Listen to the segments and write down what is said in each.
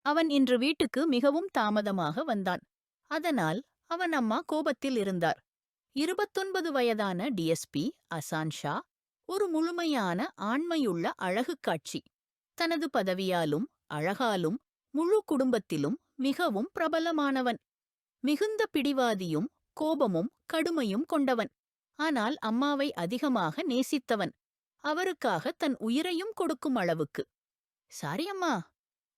அவன் இன்று வீட்டுக்கு மிகவும் தாமதமாக வந்தான். அதனால் அவன் அம்மா கோபத்தில் இருந்தார். 29 வயதான டிஎஸ்பி அசான் ஷா ஒரு முழுமையான ஆண்மையுள்ள அழகு காட்சி. தனது பதவியாலும் அழகாலும் முழு குடும்பத்திலும் மிகவும் பிரபலமானவன். மிகுந்த பிடிவாதியும் கோபமும் கடுமையும் கொண்டவன். ஆனால் அம்மாவை அதிகமாக நேசித்தவன். அவருக்காக தன் உயிரையும் கொடுக்கும் அளவுக்கு. சாரி அம்மா.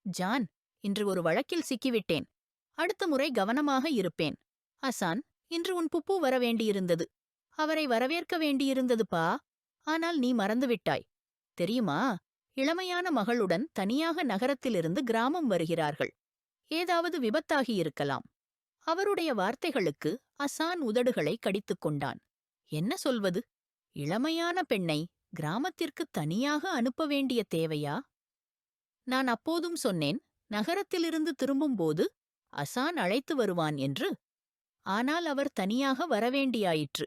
ஜான், இன்று ஒரு வழக்கில் சிக்கிவிட்டேன். அடுத்த முறை கவனமாக இருப்பேன். அசான், இன்று உன் புப்பு வர வேண்டியிருந்தது. அவரை வரவேற்க வேண்டியிருந்ததுப்பா. ஆனால் நீ மறந்துவிட்டாய். தெரியுமா, இளமையான மகளுடன் தனியாக நகரத்திலிருந்து கிராமம் வருகிறார்கள். ஏதாவது விபத்தாகியிருக்கலாம். அவருடைய வார்த்தைகளுக்கு அசான் உதடுகளை கடித்துக் கொண்டான். என்ன சொல்வது? இளமையான பெண்ணை கிராமத்திற்கு தனியாக அனுப்ப வேண்டிய தேவையா? நான் அப்போதும் சொன்னேன், நகரத்திலிருந்து திரும்பும்போது அசான் அழைத்து வருவான் என்று. ஆனால் அவர் தனியாக வரவேண்டியாயிற்று.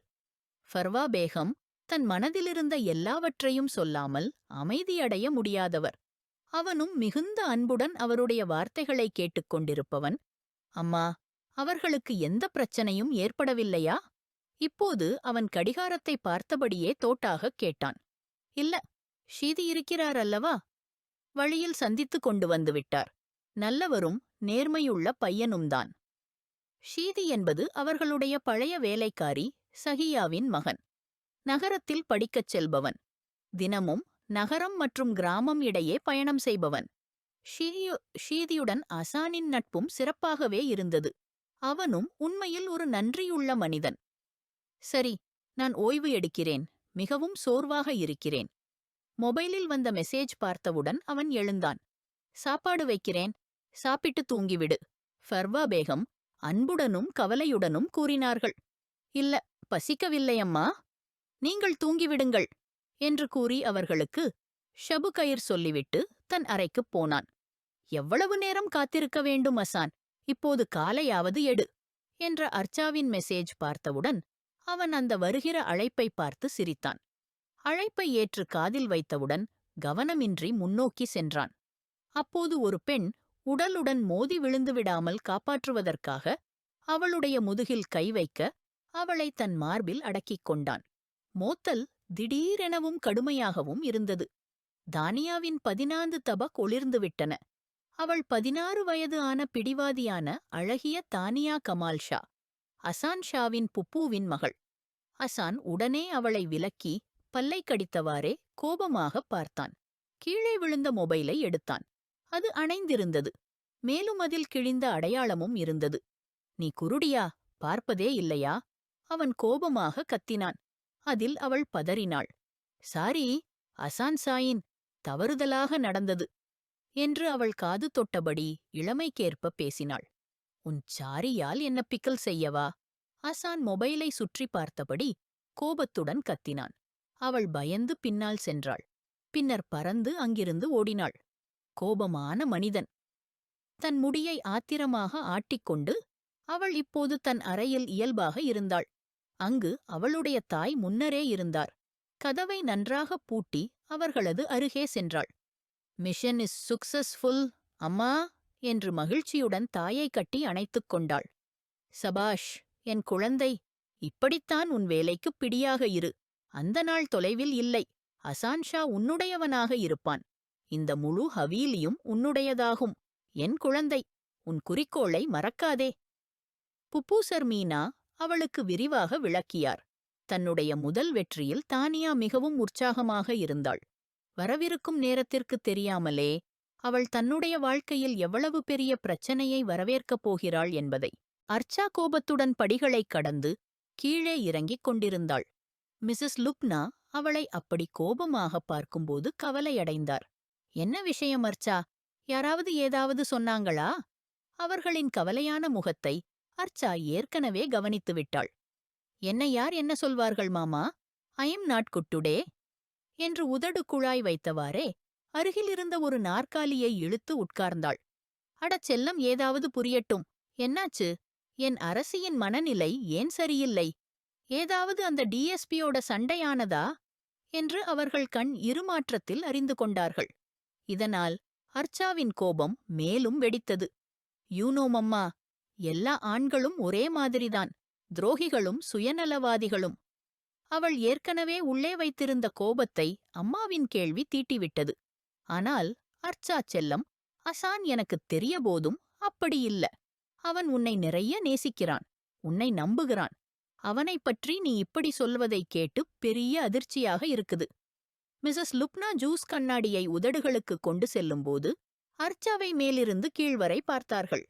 ஃபர்வா பேகம் தன் மனதிலிருந்த எல்லாவற்றையும் சொல்லாமல் அமைதியடைய முடியாதவர். அவனும் மிகுந்த அன்புடன் அவருடைய வார்த்தைகளை கேட்டுக்கொண்டிருப்பவன். அம்மா, அவர்களுக்கு எந்த பிரச்சனையும் ஏற்படவில்லையா? இப்போது அவன் கடிகாரத்தை பார்த்தபடியே தோட்டாகக் கேட்டான். இல்ல, ஷீதி இருக்கிறார் அல்லவா? வழியில் சந்தித்துக் கொண்டு வந்துவிட்டார். நல்லவரும் நேர்மையுள்ள பையனும்தான். ஷீதி என்பது அவர்களுடைய பழைய வேலைக்காரி சகியாவின் மகன். நகரத்தில் படிக்கச் செல்பவன். தினமும் நகரம் மற்றும் கிராமம் இடையே பயணம் செய்பவன். ஷீதியுடன் அசானின் நட்பும் சிறப்பாகவே இருந்தது. அவனும் உண்மையில் ஒரு நன்றியுள்ள மனிதன். சரி, நான் ஓய்வு எடுக்கிறேன். மிகவும் சோர்வாக இருக்கிறேன். மொபைலில் வந்த மெசேஜ் பார்த்தவுடன் அவன் எழுந்தான். சாப்பாடு வைக்கிறேன், சாப்பிட்டு தூங்கிவிடு, ஃபர்வா பேகம் அன்புடனும் கவலையுடனும் கூறினார்கள். இல்ல, பசிக்கவில்லையம்மா. நீங்கள் தூங்கிவிடுங்கள் என்று கூறி அவர்களுக்கு ஷபு கயிர் சொல்லிவிட்டு தன் அறைக்குப் போனான். எவ்வளவு நேரம் காத்திருக்க வேண்டும் அசான்? இப்போது காலையாவது எடு என்ற அர்ச்சாவின் மெசேஜ் பார்த்தவுடன் அவன் அந்த வருகிற அழைப்பை பார்த்து சிரித்தான். அழைப்பை ஏற்று காதில் வைத்தவுடன் கவனமின்றி முன்னோக்கி சென்றான். அப்போது ஒரு பெண் உடலுடன் மோதி விழுந்துவிடாமல் காப்பாற்றுவதற்காக அவளுடைய முதுகில் கை வைக்க அவளை தன் மார்பில் அடக்கிக் கொண்டான். மோத்தல் திடீரெனவும் கடுமையாகவும் இருந்தது. தானியாவின் 14 தபக் ஒளிர்ந்துவிட்டன. அவள் 16 வயது ஆன பிடிவாதியான அழகிய தானியா கமால் ஷா, அசான் ஷாவின் புப்பூவின் மகள். அசான் உடனே அவளை விலக்கி பல்லை கடித்தவாறே கோபமாகப் பார்த்தான். கீழே விழுந்த மொபைலை எடுத்தான். அது அணைந்திருந்தது. மேலும் அதில் கிழிந்த அடையாளமும் இருந்தது. நீ குருடியா? பார்ப்பதே இல்லையா? அவன் கோபமாக கத்தினான். அதில் அவள் பதறினாள். சாரி அசான் சாயின், தவறுதலாக நடந்தது என்று அவள் காது தொட்டபடி இளமைக்கேற்ப பேசினாள். உன் சாரியால் என்ன பிக்கல் செய்யவா? அசான் மொபைலை சுற்றி பார்த்தபடி கோபத்துடன் கத்தினான். அவள் பயந்து பின்னால் சென்றாள். பின்னர் பறந்து அங்கிருந்து ஓடினாள். கோபமான மனிதன். தன் முடியை ஆத்திரமாக ஆட்டிக்கொண்டு அவள் இப்போது தன் அறையில் இயல்பாக இருந்தாள். அங்கு அவளுடைய தாய் முன்னரே இருந்தார். கதவை நன்றாகப் பூட்டி அவர்களது அருகே சென்றாள். மிஷன் இஸ் சுக்சஸ்ஃபுல் அம்மா என்று மகிழ்ச்சியுடன் தாயை கட்டி அணைத்துக் கொண்டாள். சபாஷ், என் குழந்தை. இப்படித்தான் உன் வேலைக்குப் பிடியாக இரு. அந்த நாள் தொலைவில் இல்லை. அசான் ஷா உன்னுடையவனாக இருப்பான். இந்த முழு ஹவீலியும் உன்னுடையதாகும். என் குழந்தை, உன் குறிக்கோளை மறக்காதே. புப்பூசர் மீனா அவளுக்கு விரிவாக விளக்கியார். தன்னுடைய முதல் வெற்றியில் தானியா மிகவும் உற்சாகமாக இருந்தாள். வரவிருக்கும் நேரத்திற்குத் தெரியாமலே அவள் தன்னுடைய வாழ்க்கையில் எவ்வளவு பெரிய பிரச்சனையை வரவேற்கப் போகிறாள் என்பதை. அர்ச்சா கோபத்துடன் படிகளைக் கடந்து கீழே இறங்கிக் கொண்டிருந்தாள். மிஸ்ஸஸ் லுப்னா அவளை அப்படி கோபமாகப் பார்க்கும்போது கவலையடைந்தார். என்ன விஷயம் அர்ச்சா? யாராவது ஏதாவது சொன்னாங்களா? அவர்களின் கவலையான முகத்தை அர்ச்சா ஏற்கனவே கவனித்துவிட்டாள். என்னை யார் என்ன சொல்வார்கள் மாமா? I am not good today என்று உதடு குழாய் வைத்தவாறே அருகிலிருந்த ஒரு நாற்காலியை இழுத்து உட்கார்ந்தாள். அடச் செல்லம், ஏதாவது புரியட்டும். என்னாச்சு? என் அரசியின் மனநிலை ஏன் சரியில்லை? ஏதாவது அந்த டிஎஸ்பியோட சண்டையானதா என்று அவர்கள் கண் இருமாற்றத்தில் அறிந்து கொண்டார்கள். இதனால் அர்ச்சாவின் கோபம் மேலும் வெடித்தது. யூனோ மம்மா, எல்லா ஆண்களும் ஒரே மாதிரிதான், துரோகிகளும் சுயநலவாதிகளும். அவள் ஏற்கனவே உள்ளே வைத்திருந்த கோபத்தை அம்மாவின் கேள்வி தீட்டிவிட்டது. ஆனால் அர்ச்சா செல்லம், அசான் எனக்குத் தெரிய போதும் அப்படி இல்ல. அவன் உன்னை நிறைய நேசிக்கிறான், உன்னை நம்புகிறான். அவனைப் பற்றி நீ இப்படி சொல்வதை கேட்டு பெரிய அதிர்ச்சியாக இருக்குது. மிஸ்ஸஸ் லுப்னா ஜூஸ் கண்ணாடியை உதடுகளுக்கு கொண்டு செல்லும்போது அர்ச்சாவை மேலிருந்து கீழ்வரை பார்த்தார்கள்.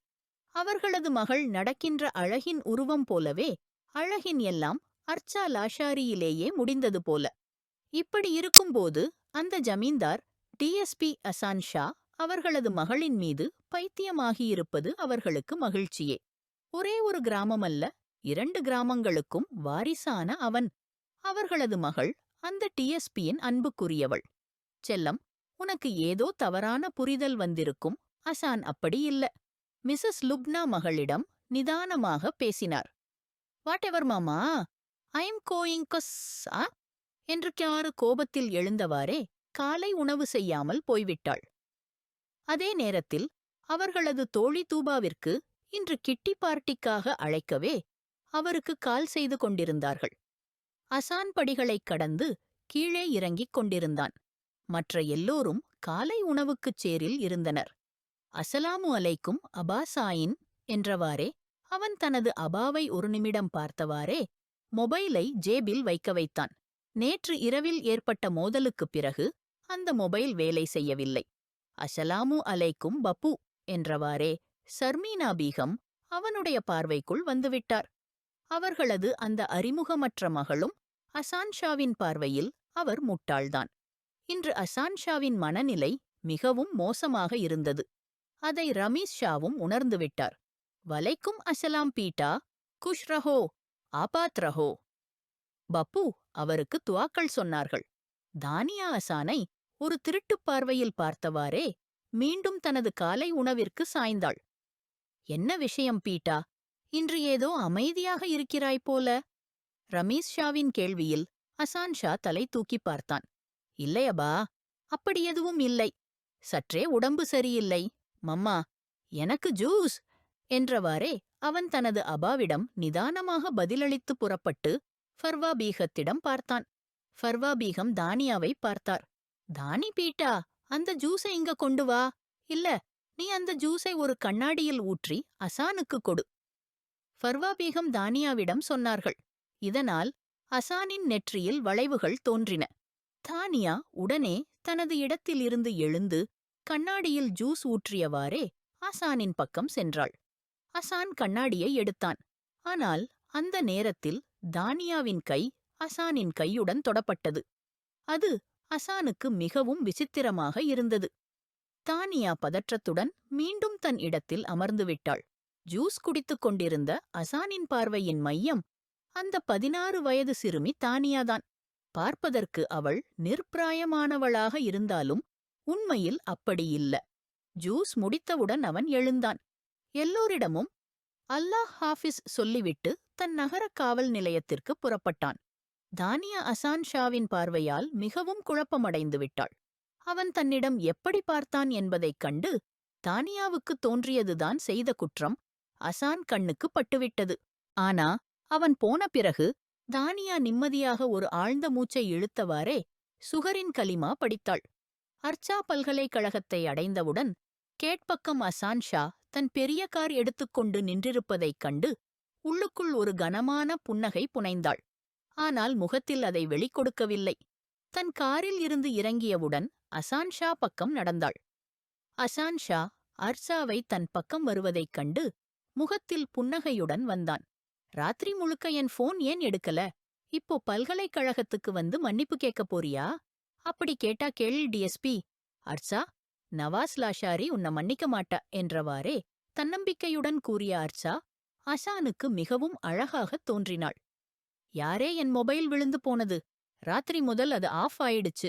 அவர்களது மகள் நடக்கின்ற அழகின் உருவம் போலவே அழகின் எல்லாம் அர்ச்சா லாஷாரியிலேயே முடிந்தது போல. இப்படி இருக்கும்போது அந்த ஜமீன்தார் டிஎஸ்பி அசான் ஷா அவர்களது மகளின் மீது பைத்தியமாகியிருப்பது அவர்களுக்கு மகிழ்ச்சியே. ஒரே ஒரு கிராமமல்ல, 2 கிராமங்களுக்கும் வாரிசான அவன். அவர்களது மகள் அந்த டிஎஸ்பியின் அன்புக்குரியவள். செல்லம், உனக்கு ஏதோ தவறான புரிதல் வந்திருக்கும். அசான் அப்படி இல்ல. மிஸ்ஸஸ் லுப்னா மகளிடம் நிதானமாக பேசினார். வாட் எவர் மாமா, ஐம் கோயிங் கொஸ்ஸா என்று கியாறு கோபத்தில் எழுந்தவாறே காலை உணவு செய்யாமல் போய்விட்டாள். அதே நேரத்தில் அவர்களது தோழி தூபாவிற்கு இன்று கிட்டி பார்ட்டிக்காக அழைக்கவே அவருக்கு கால் செய்து கொண்டிருந்தார்கள். அசான் படிகளைக் கடந்து கீழே இறங்கிக் கொண்டிருந்தான். மற்ற எல்லோரும் காலை உணவுக்குச் சேரில் இருந்தனர். அசலாமு அலைக்கும் அபாசாயின் என்றவாறே அவன் தனது அபாவை ஒரு நிமிடம் பார்த்தவாறே மொபைலை ஜேபில் வைக்க வைத்தான். நேற்று இரவில் ஏற்பட்ட மோதலுக்குப் பிறகு அந்த மொபைல் வேலை செய்யவில்லை. அசலாமு அலைக்கும் பப்பு என்றவாறே சர்மீனா பீகம் அவனுடைய பார்வைக்குள் வந்துவிட்டார். அவர்களது அந்த அறிமுகமற்ற மகளும் அசான் ஷாவின் பார்வையில் அவர் முட்டாள்தான். இன்று அசான் ஷாவின் மனநிலை மிகவும் மோசமாக இருந்தது. அதை ரமீஸ் ஷாவும் உணர்ந்துவிட்டார். வலைக்கும் அசலாம் பீட்டா, குஷ் ரஹோ, ஆபாத் ரஹோ. பப்பு அவருக்கு துவாக்கள் சொன்னார்கள். தானியா அசானை ஒரு திருட்டுப் பார்வையில் பார்த்தவாறே மீண்டும் தனது காலை உணவிற்கு சாய்ந்தாள். என்ன விஷயம் பீட்டா, இன்று ஏதோ அமைதியாக இருக்கிறாய் போல? ரமீஸ் ஷாவின் கேள்வியில் அசான் ஷா தலை தூக்கி பார்த்தான். இல்லையபா, அப்படி எதுவும் இல்லை. சற்றே உடம்பு சரியில்லை. மம்மா, எனக்கு ஜூஸ் என்றவாறே அவன் தனது அபாவிடம் நிதானமாக பதிலளித்து புறப்பட்டு ஃபர்வா பீகத்திடம் பார்த்தான். ஃபர்வா பீகம் தானியாவை பார்த்தார். தானி பீட்டா, அந்த ஜூஸை இங்க கொண்டு வா. இல்ல, நீ அந்த ஜூஸை ஒரு கண்ணாடியில் ஊற்றி அசானுக்கு கொடு. ஃபர்வா பீகம் தானியாவிடம் சொன்னார்கள். இதனால் அசானின் நெற்றியில் வளைவுகள் தோன்றின. தானியா உடனே தனது இடத்திலிருந்து எழுந்து கண்ணாடியில் ஜூஸ் ஊற்றியவாறே அசானின் பக்கம் சென்றாள். அசான் கண்ணாடியை எடுத்தான். ஆனால் அந்த நேரத்தில் தானியாவின் கை அசானின் கையுடன் தொடப்பட்டது. அது அசானுக்கு மிகவும் விசித்திரமாக இருந்தது. தானியா பதற்றத்துடன் மீண்டும் தன் இடத்தில் அமர்ந்துவிட்டாள். ஜூஸ் குடித்துக் கொண்டிருந்த அசானின் பார்வையின் மையம் அந்த 16 வயது சிறுமி தானியாதான். பார்ப்பதற்கு அவள் நிர்பிராயமானவளாக இருந்தாலும் உண்மையில் அப்படியில்ல. ஜூஸ் முடித்தவுடன் அவன் எழுந்தான். எல்லோரிடமும் அல்லாஹ் ஹாஃபிஸ் சொல்லிவிட்டு தன் நகர காவல் நிலையத்திற்கு புறப்பட்டான். தானியா அசான் ஷாவின் பார்வையால் மிகவும் குழப்பமடைந்து விட்டாள். அவன் தன்னிடம் எப்படி பார்த்தான் என்பதைக் கண்டு தானியாவுக்கு தோன்றியதுதான் செய்த குற்றம் அசான் கண்ணுக்கு பட்டுவிட்டது. ஆனா அவன் போன பிறகு தானியா நிம்மதியாக ஒரு ஆழ்ந்த மூச்சை இழுத்தவாறே சுகரின் கலிமா படித்தாள். அர்ச்சா பல்கலைக்கழகத்தை அடைந்தவுடன் கேட்பக்கம் அசான் ஷா தன் பெரிய கார் எடுத்துக்கொண்டு நின்றிருப்பதைக் கண்டு உள்ளுக்குள் ஒரு கனமான புன்னகை புனைந்தாள். ஆனால் முகத்தில் அதை வெளிக்கொடுக்கவில்லை. தன் காரில் இருந்து இறங்கியவுடன் அசான் ஷா பக்கம் நடந்தாள். அசான் ஷா அர்ச்சாவை தன் பக்கம் வருவதைக் கண்டு முகத்தில் புன்னகையுடன் வந்தான். ராத்திரி முழுக்க என் போன் ஏன் எடுக்கல? இப்போ பல்கலைக்கழகத்துக்கு வந்து மன்னிப்பு கேட்கப் போறியா? அப்படி கேட்டா கேள் டிஎஸ்பி. அர்ச்சா, நவாஸ் லாஷாரி உன்னை மன்னிக்க மாட்டா என்றவாறே தன்னம்பிக்கையுடன் கூறிய அர்ச்சா அசானுக்கு மிகவும் அழகாகத் தோன்றினாள். யாரே என் மொபைல் விழுந்து போனது? ராத்திரி முதல் அது ஆஃப் ஆயிடுச்சு.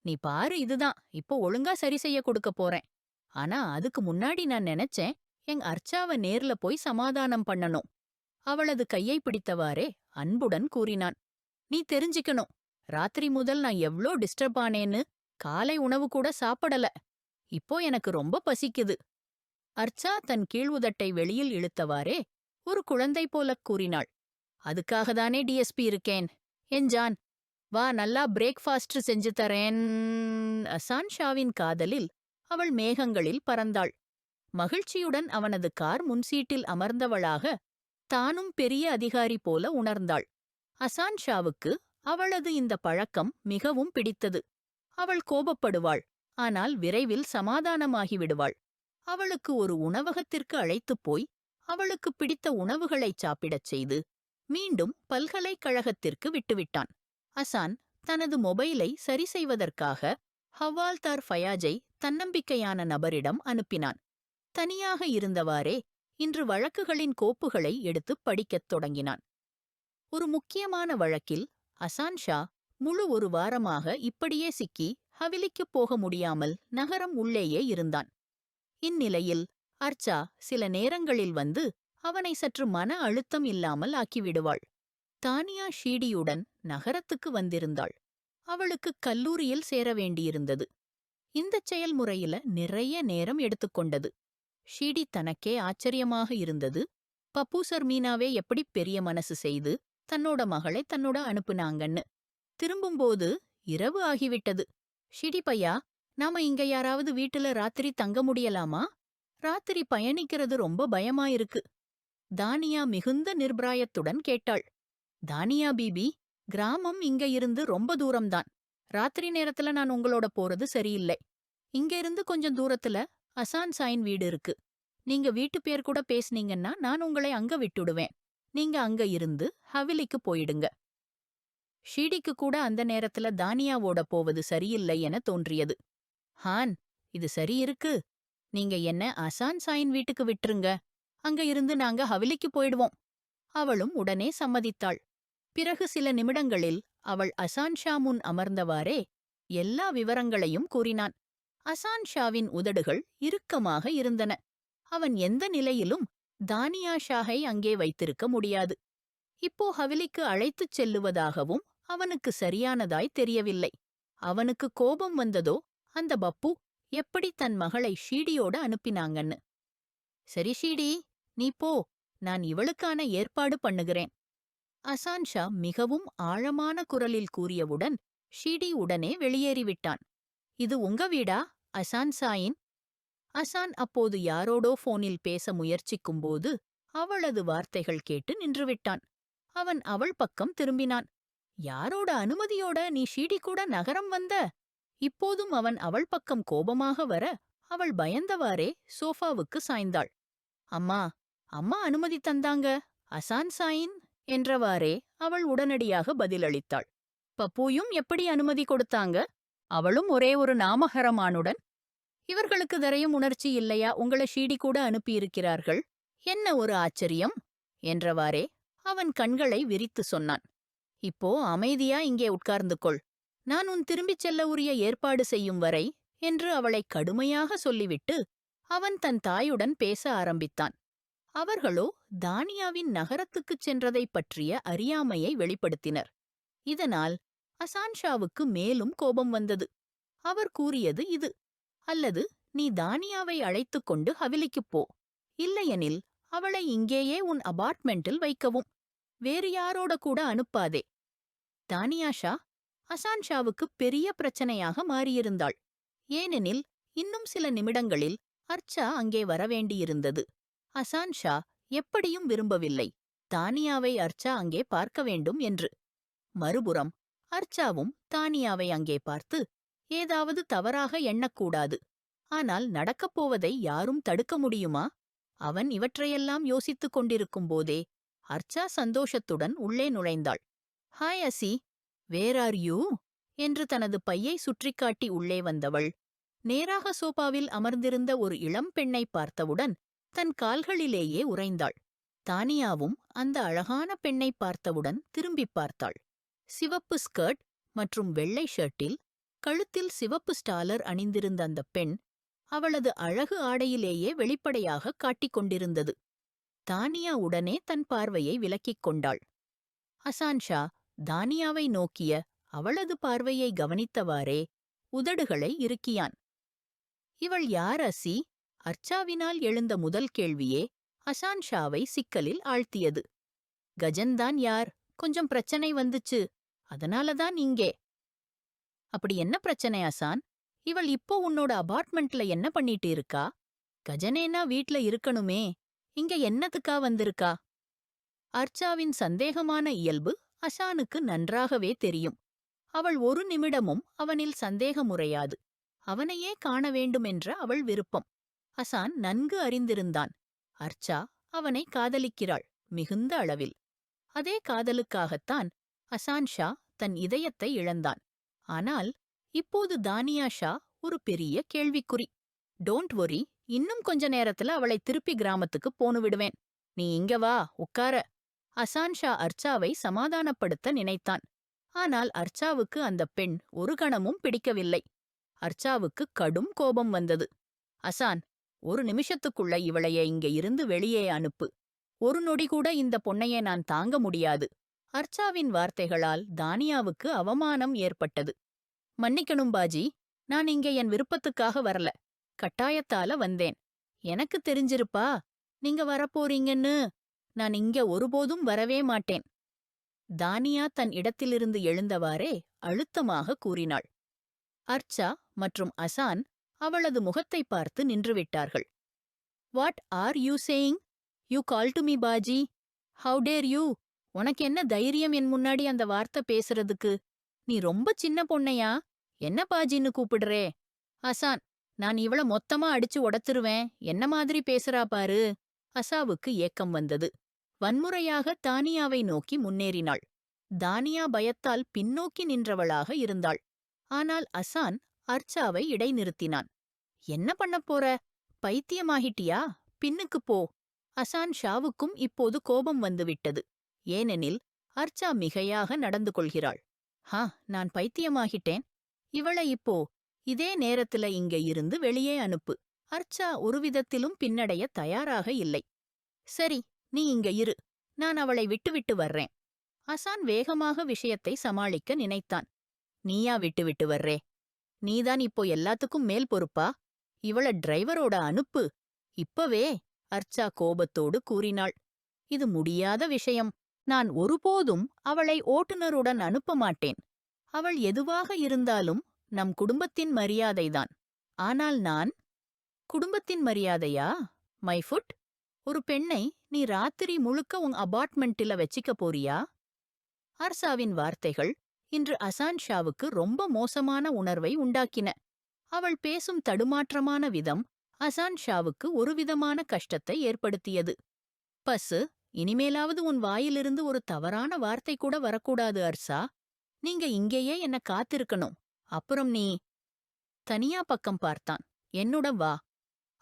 நீ பாரு, இதுதான் இப்போ ஒழுங்கா சரி செய்ய கொடுக்க போறேன். ஆனா அதுக்கு முன்னாடி நான் நினைச்சேன் எங் அர்ச்சாவை நேர்ல போய் சமாதானம் பண்ணணும். அவளது கையை பிடித்தவாறே அன்புடன் கூறினான். நீ தெரிஞ்சிக்கணும், ராத்திரி முதல் நான் எவ்ளோ டிஸ்டர்ப் ஆனேன்னு. காலை உணவு கூட சாப்பிடல. இப்போ எனக்கு ரொம்ப பசிக்குது. அர்ச்சா தன் கீழ் உதட்டை வெளியில் இழுத்தவாறே ஒரு குழந்தை போலக் கூறினாள். அதுக்காக தானே டிஎஸ்பி இருக்கேன் என்றான். வா, நல்லா பிரேக்ஃபாஸ்ட் செஞ்சு தரேன். அசான் ஷாவின் காதலில் அவள் மேகங்களில் பறந்தாள். மகிழ்ச்சியுடன் அவனது கார் முன்சீட்டில் அமர்ந்தவளாக தானும் பெரிய அதிகாரி போல உணர்ந்தாள். அசான் ஷாவுக்கு அவளது இந்த பழக்கம் மிகவும் பிடித்தது. அவள் கோபப்படுவாள், ஆனால் விரைவில் சமாதானமாகிவிடுவாள். அவளுக்கு ஒரு உணவகத்திற்கு அழைத்துப் போய் அவளுக்கு பிடித்த உணவுகளைச் சாப்பிடச் செய்து மீண்டும் பல்கலைக்கழகத்திற்கு விட்டுவிட்டான். அசான் தனது மொபைலை சரி செய்வதற்காக ஹவால்தார் ஃபயாஜை தன்னம்பிக்கையான நபரிடம் அனுப்பினான். தனியாக இருந்தவாறே இன்று வழக்குகளின் கோப்புகளை எடுத்துப் படிக்கத் தொடங்கினான். ஒரு முக்கியமான வழக்கில் அசான் ஷா முழு ஒரு வாரமாக இப்படியே சிக்கி ஹவிலிக்குப் போக முடியாமல் நகரம் உள்ளேயே இருந்தான். இந்நிலையில் அர்ச்சா சில நேரங்களில் வந்து அவனை சற்று மன அழுத்தம் இல்லாமல் ஆக்கிவிடுவாள். தானியா ஷீடியுடன் நகரத்துக்கு வந்திருந்தாள். அவளுக்கு கல்லூரியில் சேர வேண்டியிருந்தது. இந்தச் செயல்முறையில நிறைய நேரம் எடுத்துக்கொண்டது. ஷீடி தனக்கே ஆச்சரியமாக இருந்தது. பப்பூசர் மீனாவே எப்படி பெரிய மனசு செய்து தன்னோட மகளை தன்னோட அனுப்புனாங்கன்னு. திரும்பும்போது இரவு ஆகிவிட்டது. ஷிடி பையா, நாம இங்க யாராவது வீட்டுல ராத்திரி தங்க முடியலாமா? ராத்திரி பயணிக்கிறது ரொம்ப பயமாயிருக்கு. தானியா மிகுந்த நிர்பிராயத்துடன் கேட்டாள். தானியா பீபி, கிராமம் இங்க இருந்து ரொம்ப தூரம்தான். ராத்திரி நேரத்துல நான் உங்களோட போறது சரியில்லை. இங்க இருந்து கொஞ்சம் தூரத்துல அசான் சாயின் வீடு இருக்கு. நீங்க வீட்டு பேர் கூட பேசுனீங்கன்னா நான் உங்களை அங்க விட்டுடுவேன். நீங்க அங்க இருந்து ஹவிலிக்கு போயிடுங்க. ஷீடிக்கு கூட அந்த நேரத்துல தானியாவோட போவது சரியில்லை என தோன்றியது. ஹான், இது சரி இருக்கு. நீங்க என்ன அசான் சாயின் வீட்டுக்கு விட்டுருங்க. அங்க இருந்து நாங்க ஹவிலிக்கு போயிடுவோம். அவளும் உடனே சம்மதித்தாள். பிறகு சில நிமிடங்களில் அவள் அசான் ஷா முன் அமர்ந்தவாறே எல்லா விவரங்களையும் கூறினான். அசான் ஷாவின் உதடுகள் இறுக்கமாக இருந்தன. அவன் எந்த நிலையிலும் தானியா ஷாவை அங்கே வைத்திருக்க முடியாது. இப்போ ஹவிலிக்கு அழைத்துச் செல்லுவதாகவும் அவனுக்கு சரியானதாய் தெரியவில்லை. அவனுக்கு கோபம் வந்ததோ அந்த பப்பு எப்படி தன் மகளை ஷீடியோட அனுப்பினாங்கன்னு. சரி ஷீடி, நீ போ, நான் இவளுக்கான ஏற்பாடு பண்ணுகிறேன். அசான் ஷா மிகவும் ஆழமான குரலில் கூறியவுடன் ஷீடி உடனே வெளியேறிவிட்டான். இது உங்க வீடா, அசான் சாயின்? அசான் அப்போது யாரோடோ போனில் பேச முயற்சிக்கும்போது அவளது வார்த்தைகள் கேட்டு நின்றுவிட்டான். அவன் அவள் பக்கம் திரும்பினான். யாரோட அனுமதியோட நீ ஷீடி கூட நகரம் வந்த? இப்போதும் அவன் அவள் பக்கம் கோபமாக வர அவள் பயந்தவாறே சோஃபாவுக்கு சாய்ந்தாள். அம்மா, அம்மா அனுமதி தந்தாங்க, அசான் சாயின் என்றவாறே அவள் உடனடியாக பதிலளித்தாள். பப்பூயும் எப்படி அனுமதி கொடுத்தாங்க? அவளும் ஒரே ஒரு நாமகரமானுடன். இவர்களுக்கு தரையும் உணர்ச்சி இல்லையா? உங்களை ஷீடி கூட அனுப்பியிருக்கிறார்கள். என்ன ஒரு ஆச்சரியம் என்றவாறே அவன் கண்களை விரித்து சொன்னான். இப்போ அமைதியா இங்கே உட்கார்ந்து கொள். நான் உன் திரும்பிச் செல்ல உரிய ஏற்பாடு செய்யும் வரை என்று அவளை கடுமையாக சொல்லிவிட்டு அவன் தன் தாயுடன் பேச ஆரம்பித்தான். அவர்களோ தானியாவின் நகரத்துக்குச் சென்றதைப் பற்றிய அறியாமையை வெளிப்படுத்தினர். இதனால் அசான் ஷாவுக்கு மேலும் கோபம் வந்தது. அவர் கூறியது இது: அல்லது நீ தானியாவை அழைத்துக் கொண்டு ஹவிலிக்குப் போ, இல்லையெனில் அவளை இங்கேயே உன் அபார்ட்மெண்டில் வைக்கவும். வேறு யாரோட கூட அனுப்பாதே. தானியா ஷா அசான் ஷாவுக்கு பெரிய பிரச்சனையாக மாறியிருந்தாள். ஏனெனில் இன்னும் சில நிமிடங்களில் அர்ச்சா அங்கே வரவேண்டியிருந்தது. அசான் ஷா எப்படியும் விரும்பவில்லை தானியாவை அர்ச்சா அங்கே பார்க்க வேண்டும் என்று. மறுபுறம் அர்ச்சாவும் தானியாவை அங்கே பார்த்து ஏதாவது தவறாக எண்ணக்கூடாது. ஆனால் நடக்கப்போவதை யாரும் தடுக்க முடியுமா? அவன் இவற்றையெல்லாம் யோசித்துக் கொண்டிருக்கும் போதே அர்ச்சா சந்தோஷத்துடன் உள்ளே நுழைந்தாள். ஹாய் அசி, வேர் ஆர் யூ என்று தனது பையை சுற்றிக்காட்டி உள்ளே வந்தவள் நேராக சோபாவில் அமர்ந்திருந்த ஒரு இளம் பெண்ணை பார்த்தவுடன் தன் கால்களிலேயே உறைந்தாள். தானியாவும் அந்த அழகான பெண்ணை பார்த்தவுடன் திரும்பிப் பார்த்தாள். சிவப்பு ஸ்கர்ட் மற்றும் வெள்ளை ஷர்ட்டில் கழுத்தில் சிவப்பு ஸ்டாலர் அணிந்திருந்த அந்த பெண் அவளது அழகு ஆடையிலேயே வெளிப்படையாக காட்டிக் கொண்டிருந்தது. தானியா உடனே தன் பார்வையை விலக்கிக் கொண்டாள். அசான் ஷா தானியாவை நோக்கிய அவளது பார்வையை கவனித்தவாறே உதடுகளை இறுக்கியான். இவள் யார் அசி? அர்ச்சாவினால் எழுந்த முதல் கேள்வியே அசான் ஷாவை சிக்கலில் ஆழ்த்தியது. கஜன்தான் யார்? கொஞ்சம் பிரச்சனை வந்துச்சு, அதனாலதான் இங்கே. அப்படி என்ன பிரச்சனை அசான்? இவள் இப்போ உன்னோட அபார்ட்மெண்ட்ல என்ன பண்ணிட்டு இருக்கா? கஜனேனா வீட்ல இருக்கணுமே, இங்க என்னத்துக்கா வந்திருக்கா? அர்ச்சாவின் சந்தேகமான இயல்பு அசானுக்கு நன்றாகவே தெரியும். அவள் ஒரு நிமிடமும் அவனில் சந்தேகமுறையாது. அவனையே காண வேண்டுமென்ற அவள் விருப்பம் அசான் நன்கு அறிந்திருந்தான். அர்ச்சா அவனை காதலிக்கிறாள், மிகுந்த அளவில். அதே காதலுக்காகத்தான் அசான் ஷா தன் இதயத்தை இழந்தான். ஆனால் இப்போது தானியா ஷா ஒரு பெரிய கேள்விக்குறி. டோன்ட் வொரி, இன்னும் கொஞ்ச நேரத்துல அவளை திருப்பி கிராமத்துக்கு போனு விடுவேன். நீ இங்க வா, உட்கார. அசான் ஷா அர்ச்சாவை சமாதானப்படுத்த நினைத்தான். ஆனால் அர்ச்சாவுக்கு அந்த பெண் ஒரு கணமும் பிடிக்கவில்லை. அர்ச்சாவுக்கு கடும் கோபம் வந்தது. அசான், ஒரு நிமிஷத்துக்குள்ள இவளையே இங்க இருந்து வெளியே அனுப்பு. ஒரு நொடி கூட இந்த பொண்ணையே நான் தாங்க முடியாது. அர்ச்சாவின் வார்த்தைகளால் தானியாவுக்கு அவமானம் ஏற்பட்டது. மன்னிக்கணும் பாஜி, நான் இங்க என் விருப்பத்துக்காக வரல, கட்டாயத்தால வந்தேன். எனக்கு தெரிஞ்சிருப்பா நீங்க வரப்போறீங்கன்னு. நான் இங்க ஒருபோதும் வரவே மாட்டேன். தானியா தன் இடத்திலிருந்து எழுந்தவாறே அழுத்தமாக கூறினாள். அர்ச்சா மற்றும் அசான் அவளது முகத்தை பார்த்து நின்றுவிட்டார்கள். What are you saying? You call to me paaji? How dare you? உனக்கு என்ன தைரியம் என் முன்னாடி அந்த வார்த்தை பேசுறதுக்கு? நீ ரொம்ப சின்ன பொண்ணையா என்ன பாஜின்னு கூப்பிடுறே? அசான், நான் இவள மொத்தமா அடிச்சு உடைச்சிருவேன். என்ன மாதிரி பேசுறா பாரு. அசாவுக்கு ஏக்கம் வந்தது. வன்முறையாக தானியாவை நோக்கி முன்னேறினாள். தானியா பயத்தால் பின்னோக்கி நின்றவளாக இருந்தாள். ஆனால் அசான் அர்ச்சாவை இடைநிறுத்தினான். என்ன பண்ணப் போற? பைத்தியமாகிட்டியா? பின்னுக்குப் போ. அசான் ஷாவுக்கும் இப்போது கோபம் வந்துவிட்டது. ஏனெனில் அர்ச்சா மிகையாக நடந்து கொள்கிறாள். நான் பைத்தியமாகிட்டேன். இவளை இப்போ இதே நேரத்துல இங்க இருந்து வெளியே அனுப்பு. அர்ச்சா ஒருவிதத்திலும் பின்னடைய தயாராக இல்லை. சரி, நீ இங்க இரு, நான் அவளை விட்டுவிட்டு வர்றேன். அசான் வேகமாக விஷயத்தை சமாளிக்க நினைத்தான். நீயா விட்டுவிட்டு வர்றே? நீதான் இப்போ எல்லாத்துக்கும் மேல் பொறுப்பா? இவள டிரைவரோட அனுப்பு இப்பவே. அர்ச்சா கோபத்தோடு கூறினாள். இது முடியாத விஷயம். நான் ஒருபோதும் அவளை ஓட்டுநருடன் அனுப்ப மாட்டேன். அவள் எதுவாக இருந்தாலும் நம் குடும்பத்தின் மரியாதைதான். ஆனால் நான்? குடும்பத்தின் மரியாதையா? My foot? ஒரு பெண்ணை நீ ராத்திரி முழுக்க உன் அபார்ட்மெண்ட்டில வச்சிக்க போறியா? அர்சாவின் வார்த்தைகள் இன்று அசான் ஷாவுக்கு ரொம்ப மோசமான உணர்வை உண்டாக்கின. அவள் பேசும் தடுமாற்றமான விதம் அசான் ஷாவுக்கு ஒருவிதமான கஷ்டத்தை ஏற்படுத்தியது. பசு, இனிமேலாவது உன் வாயிலிருந்து ஒரு தவறான வார்த்தை கூட வரக்கூடாது அர்சா. நீங்க இங்கேயே என்ன காத்திருக்கணும். அப்புறம் நீ. தனியா பக்கம் பார்த்தான். என்னுட வா.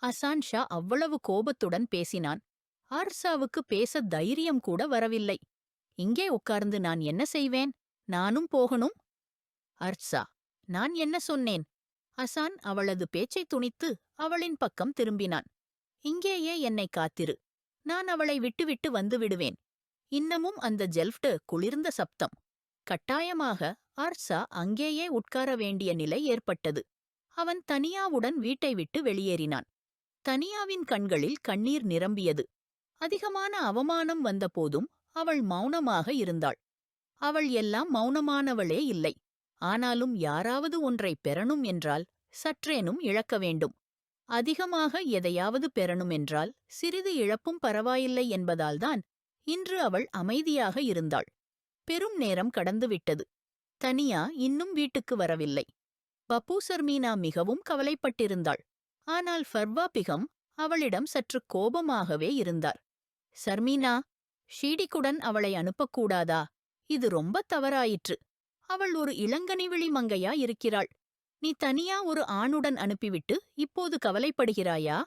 அசான் ஷா அவ்வளவு கோபத்துடன் பேசினான். அர்சாவுக்கு பேச தைரியம் கூட வரவில்லை. இங்கே உட்கார்ந்து நான் என்ன செய்வேன்? நானும் போகணும். அர்சா, நான் என்ன சொன்னேன்? அசான் அவளது பேச்சை துணித்து அவளின் பக்கம் திரும்பினான். இங்கேயே என்னை காத்திரு. நான் அவளை விட்டுவிட்டு வந்துவிடுவேன். இன்னமும் அந்த ஜெல்ஃப்ட் குளிர்ந்த சப்தம். கட்டாயமாக அர்சா அங்கேயே உட்கார வேண்டிய நிலை ஏற்பட்டது. அவன் தனியாவுடன் வீட்டை விட்டு வெளியேறினான். தனியாவின் கண்களில் கண்ணீர் நிரம்பியது. அதிகமான அவமானம் வந்தபோதும் அவள் மௌனமாக இருந்தாள். அவள் எல்லாம் மௌனமானவளே இல்லை. ஆனாலும் யாராவது ஒன்றை பெறணும் என்றால் சற்றேனும் இழக்க வேண்டும். அதிகமாக எதையாவது பெறணும் என்றால் சிறிது இழப்பும் பரவாயில்லை என்பதால்தான் இன்று அவள் அமைதியாக இருந்தாள். பெரும் நேரம் கடந்துவிட்டது. தனியா இன்னும் வீட்டுக்கு வரவில்லை. பப்பு சர்மீனா மிகவும் கவலைப்பட்டிருந்தாள். ஆனால் ஃபர்வா பிகம் அவளிடம் சற்று கோபமாகவே இருந்தார். சர்மீனா, ஷீடிக்குடன் அவளை அனுப்பக்கூடாதா? இது ரொம்ப தவறாயிற்று. அவள் ஒரு இளங்கனிவிழி மங்கையா இருக்கிறாள். நீ தனியா ஒரு ஆணுடன் அனுப்பிவிட்டு இப்போது கவலைப்படுகிறாயா?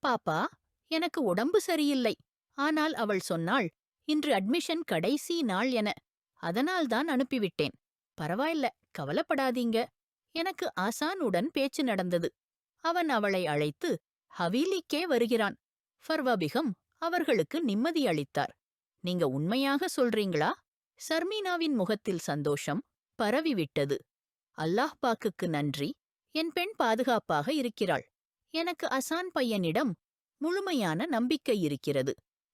பாப்பா, எனக்கு உடம்பு சரியில்லை. ஆனால் அவள் சொன்னாள், இன்று அட்மிஷன் கடைசி நாள் என. அதனால்தான் அனுப்பிவிட்டேன். பரவாயில்ல, கவலைப்படாதீங்க. எனக்கு ஆசானுடன் பேச்சு நடந்தது. அவன் அவளை அழைத்து ஹவீலிக்கே வருகிறான். ஃபர்வாபிகம் அவர்களுக்கு நிம்மதி அளித்தார். நீங்க உண்மையாக சொல்றீங்களா? சர்மீனாவின் முகத்தில் சந்தோஷம் பரவிவிட்டது. அல்லாஹ் பாக்குக்கு நன்றி, என் பெண் பாதுகாப்பாக இருக்கிறாள். எனக்கு அசான் பையனிடம் முழுமையான நம்பிக்கை இருக்கிறது.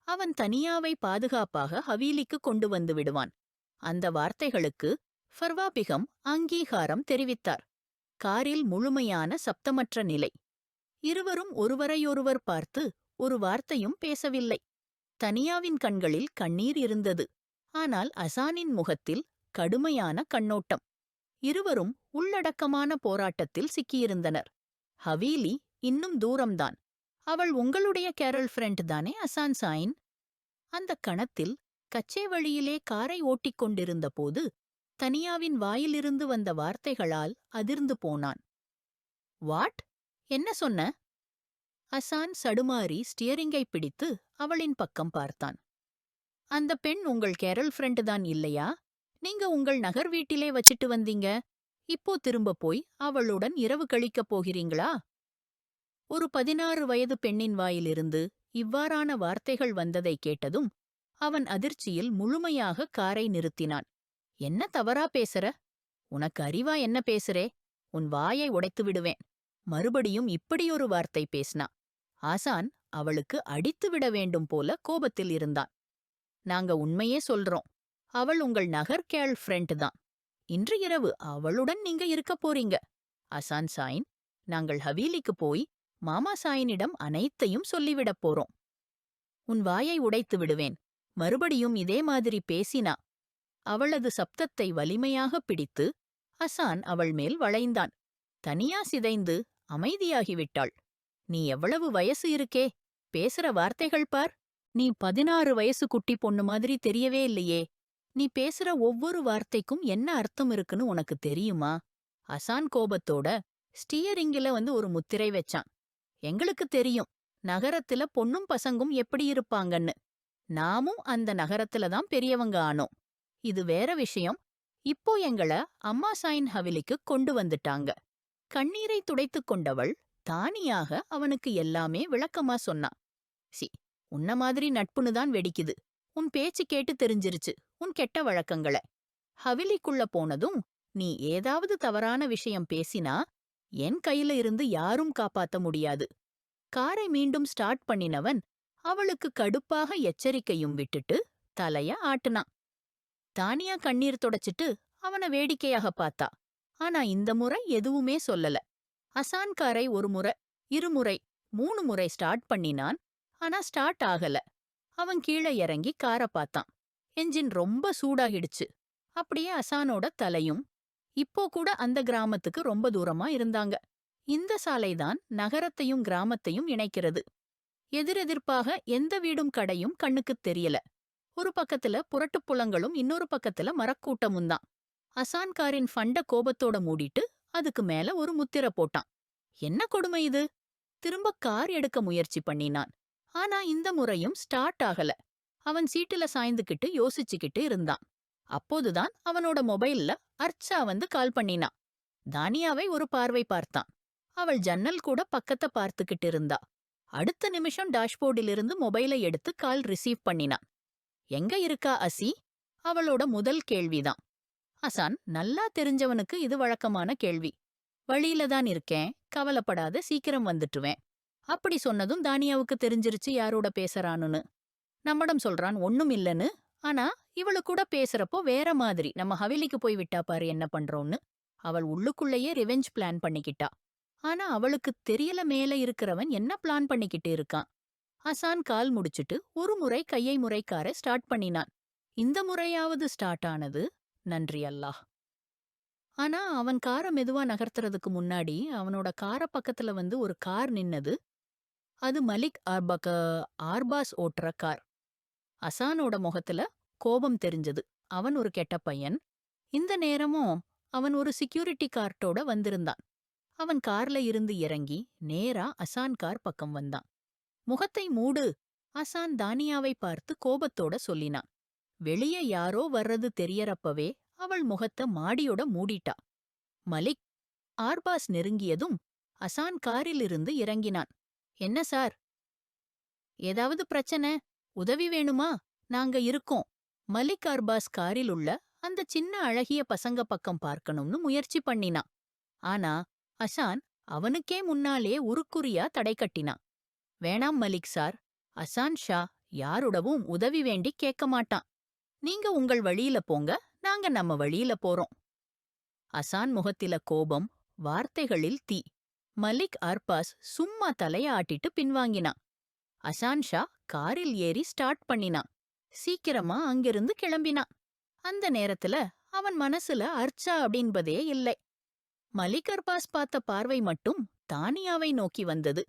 அவன் தனியாவை பாதுகாப்பாக ஹவீலிக்கு கொண்டு வந்து விடுவான். அந்த வார்த்தைகளுக்கு ஃபர்வாபிகம் அங்கீகாரம் தெரிவித்தார். காரில் முழுமையான சப்தமற்ற நிலை. இருவரும் ஒருவரையொருவர் பார்த்து ஒரு வார்த்தையும் பேசவில்லை. தனியாவின் கண்களில் கண்ணீர் இருந்தது. ஆனால் அசானின் முகத்தில் கடுமையான கண்ணோட்டம். இருவரும் உள்ளடக்கமான போராட்டத்தில் சிக்கியிருந்தனர். ஹவீலி இன்னும் தூரம்தான். அவள் உங்களுடைய கேரல் ஃப்ரெண்ட் தானே அசான் சாயின்? அந்த கணத்தில் கச்சே வழியிலே காரை ஓட்டிக் கொண்டிருந்த போது தனியாவின் வாயிலிருந்து வந்த வார்த்தைகளால் அதிர்ந்து போனான். வாட்? என்ன சொன்ன? அசான் சடுமாறி ஸ்டியரிங்கை பிடித்து அவளின் பக்கம் பார்த்தான். அந்த பெண் உங்கள் கேரல் ஃப்ரெண்ட் தான் இல்லையா? நீங்க உங்கள் நகர் வீட்டிலே வச்சிட்டு வந்தீங்க. இப்போ திரும்ப போய் அவளுடன் இரவு கழிக்கப் போகிறீங்களா? ஒரு 16 வயது பெண்ணின் வாயிலிருந்து இவ்வாறான வார்த்தைகள் வந்ததை கேட்டதும் அவன் அதிர்ச்சியில் முழுமையாக காரை நிறுத்தினான். என்ன தவறா பேசுற? உனக்கு அறிவா என்ன பேசுறே? உன் வாயை உடைத்து விடுவேன். மறுபடியும் இப்படியொரு வார்த்தை பேசினா. ஆசான் அவளுக்கு அடித்துவிட வேண்டும் போல கோபத்தில் இருந்தான். நாங்க உண்மையே சொல்றோம். அவள் உங்கள் நகர் கேர்ள் ஃப்ரெண்ட் தான். இன்று இரவு அவளுடன் நீங்க இருக்கப் போறீங்க. அசான் சாயின், நாங்கள் ஹவீலிக்கு போய் மாமா சாயினிடம் அனைத்தையும் சொல்லிவிடப் போறோம். உன் வாயை உடைத்து விடுவேன். மறுபடியும் இதே மாதிரி பேசினா. அவளது சப்தத்தை வலிமையாக பிடித்து அசான் அவள் மேல் வளைந்தான். தனியா சிதைந்து அமைதியாகிவிட்டாள். நீ எவ்வளவு வயசு இருக்கே? பேசுற வார்த்தைகள் பார். நீ 16 வயசு குட்டி பொண்ணு மாதிரி தெரியவே இல்லையே. நீ பேசுற ஒவ்வொரு வார்த்தைக்கும் என்ன அர்த்தம் இருக்குன்னு உனக்கு தெரியுமா? அசான் கோபத்தோட ஸ்டியரிங்கில ஒரு முத்திரை வச்சான். எங்களுக்கு தெரியும், நகரத்துல பொண்ணும் பசங்கும் எப்படி இருப்பாங்கன்னு. நாமும் அந்த நகரத்துல தான் பெரியவங்க ஆனோம். இது வேற விஷயம். இப்போ எங்கள அம்மா சாயின் ஹவிலிக்கு கொண்டு வந்துட்டாங்க. கண்ணீரை துடைத்துக் கொண்டவள் தானியாக அவனுக்கு எல்லாமே விளக்கமா சொன்னா. உன்ன மாதிரி நட்புன்னு தான் வெடிக்குது. உன் பேச்சு கேட்டு தெரிஞ்சிருச்சு உன் கெட்ட வழக்கங்கள. ஹவிலிக்குள்ள போனதும் நீ ஏதாவது தவறான விஷயம் பேசினா என் கையில இருந்து யாரும் காப்பாத்த முடியாது. காரை மீண்டும் ஸ்டார்ட் பண்ணினவன் அவளுக்கு கடுப்பாக எச்சரிக்கையும் விட்டுட்டு தலைய ஆட்டுனான். தானியா கண்ணீர் தொடச்சிட்டு அவன வேடிக்கையாக பார்த்தா. ஆனா இந்த முறை எதுவுமே சொல்லல. அசான் காரை ஒரு முறை, இருமுறை, 3 முறை ஸ்டார்ட் பண்ணினான். ஆனா ஸ்டார்ட் ஆகல. அவன் கீழே இறங்கி காரை பார்த்தான். என்ஜின் ரொம்ப சூடாகிடுச்சு. அப்படியே அசானோட தலையும். இப்போ கூட அந்த கிராமத்துக்கு ரொம்ப தூரமா இருந்தாங்க. இந்த சாலைதான் நகரத்தையும் கிராமத்தையும் இணைக்கிறது. எதிரெதிர்ப்பாக எந்த வீடும் கடையும் கண்ணுக்குத் தெரியல. ஒரு பக்கத்துல புரட்டுப் புலங்களும் இன்னொரு பக்கத்துல மரக்கூட்டமும் தான். அசான் காரின் ஃபண்ட கோபத்தோட மூடிட்டு அதுக்கு மேல ஒரு முத்திரை போட்டான். என்ன கொடுமை இது? திரும்ப கார் எடுக்க முயற்சி பண்ணினான். ஆனா இந்த முறையும் ஸ்டார்ட் ஆகல. அவன் சீட்டுல சாய்ந்துகிட்டு யோசிச்சுக்கிட்டு இருந்தான். அப்போதுதான் அவனோட மொபைல்ல அர்ச்சா கால் பண்ணினா. தானியாவை ஒரு பார்வை பார்த்தான். அவள் ஜன்னல் கூட பக்கத்த பார்த்துக்கிட்டு இருந்தா. அடுத்த நிமிஷம் டாஷ்போர்டிலிருந்து மொபைலை எடுத்து கால் ரிசீவ் பண்ணினான். எங்க இருக்கா அசி? அவளோட முதல் கேள்விதான். அசான் நல்லா தெரிஞ்சவனுக்கு இது வழக்கமான கேள்வி. வழியில தான் இருக்கேன், கவலைப்படாத, சீக்கிரம் வந்துட்டுவேன். அப்படி சொன்னதும் தானியாவுக்கு தெரிஞ்சிருச்சு யாரோட பேசறானுன்னு. நம்மிடம் சொல்றான் ஒண்ணும் இல்லன்னு. ஆனா இவளு கூட பேசுறப்போ வேற மாதிரி. நம்ம ஹவேலிக்கு போய் விட்டா பாரு என்ன பண்றோம்னு. அவள் உள்ளுக்குள்ளேயே ரிவெஞ்ச் பிளான் பண்ணிக்கிட்டா. ஆனா அவளுக்கு தெரியல மேல இருக்கிறவன் என்ன பிளான் பண்ணிக்கிட்டு இருக்கான். அசான் கால் முடிச்சிட்டு ஒரு முறை கையை முறைக்கார ஸ்டார்ட் பண்ணினான். இந்த முறையாவது ஸ்டார்ட் ஆனது. நன்றி அல்லாஹ். ஆனா அவன் காரை மெதுவா நகர்த்துறதுக்கு முன்னாடி அவனோட கார பக்கத்துல ஒரு கார் நின்னது. அது மலிக் ஆர்பாஸ் ஓட்டுற கார். அசானோட முகத்துல கோபம் தெரிஞ்சது. அவன் ஒரு கெட்ட பையன். இந்த நேரமும் அவன் ஒரு செக்யூரிட்டி கார்ட்டோட வந்திருந்தான். அவன் கார்ல இருந்து இறங்கி நேரா அசான் கார் பக்கம் வந்தான். முகத்தை மூடு, அசான் தானியாவை பார்த்து கோபத்தோட சொல்லினான். வெளியே யாரோ வர்றது தெரியறப்பவே அவள் முகத்த மாடியோட மூடிட்டா. மலிக் ஆர்பாஸ் நெருங்கியதும் அசான் காரிலிருந்து இறங்கினான். என்ன சார்? ஏதாவது பிரச்சனை? உதவி வேணுமா? நாங்க இருக்கோம். மலிக் ஆர்பாஸ் காரில் உள்ள அந்த சின்ன அழகிய பசங்க பக்கம் பார்க்கணும்னு முயற்சி பண்ணினான். ஆனா அசான் அவனுக்கே முன்னாலே உருக்குறியா தடை கட்டினான். வேணாம் மலிக் சார், அசான் ஷா யாருடவும் உதவி வேண்டி கேட்க மாட்டான். நீங்க உங்கள் வழியில போங்க, நாங்க நம்ம வழியில போறோம். அசான் முகத்தில கோபம், வார்த்தைகளில் தீ. மலிக் அர்பாஸ் சும்மா தலைய ஆட்டிட்டு பின்வாங்கினான். அசான் ஷா காரில் ஏறி ஸ்டார்ட் பண்ணினான். சீக்கிரமா அங்கிருந்து கிளம்பினான். அந்த நேரத்துல அவன் மனசுல அர்ச்சா அப்படின்பதே இல்லை. மலிக் அர்பாஸ் பார்த்த பார்வை மட்டும் தானியாவை நோக்கி வந்தது.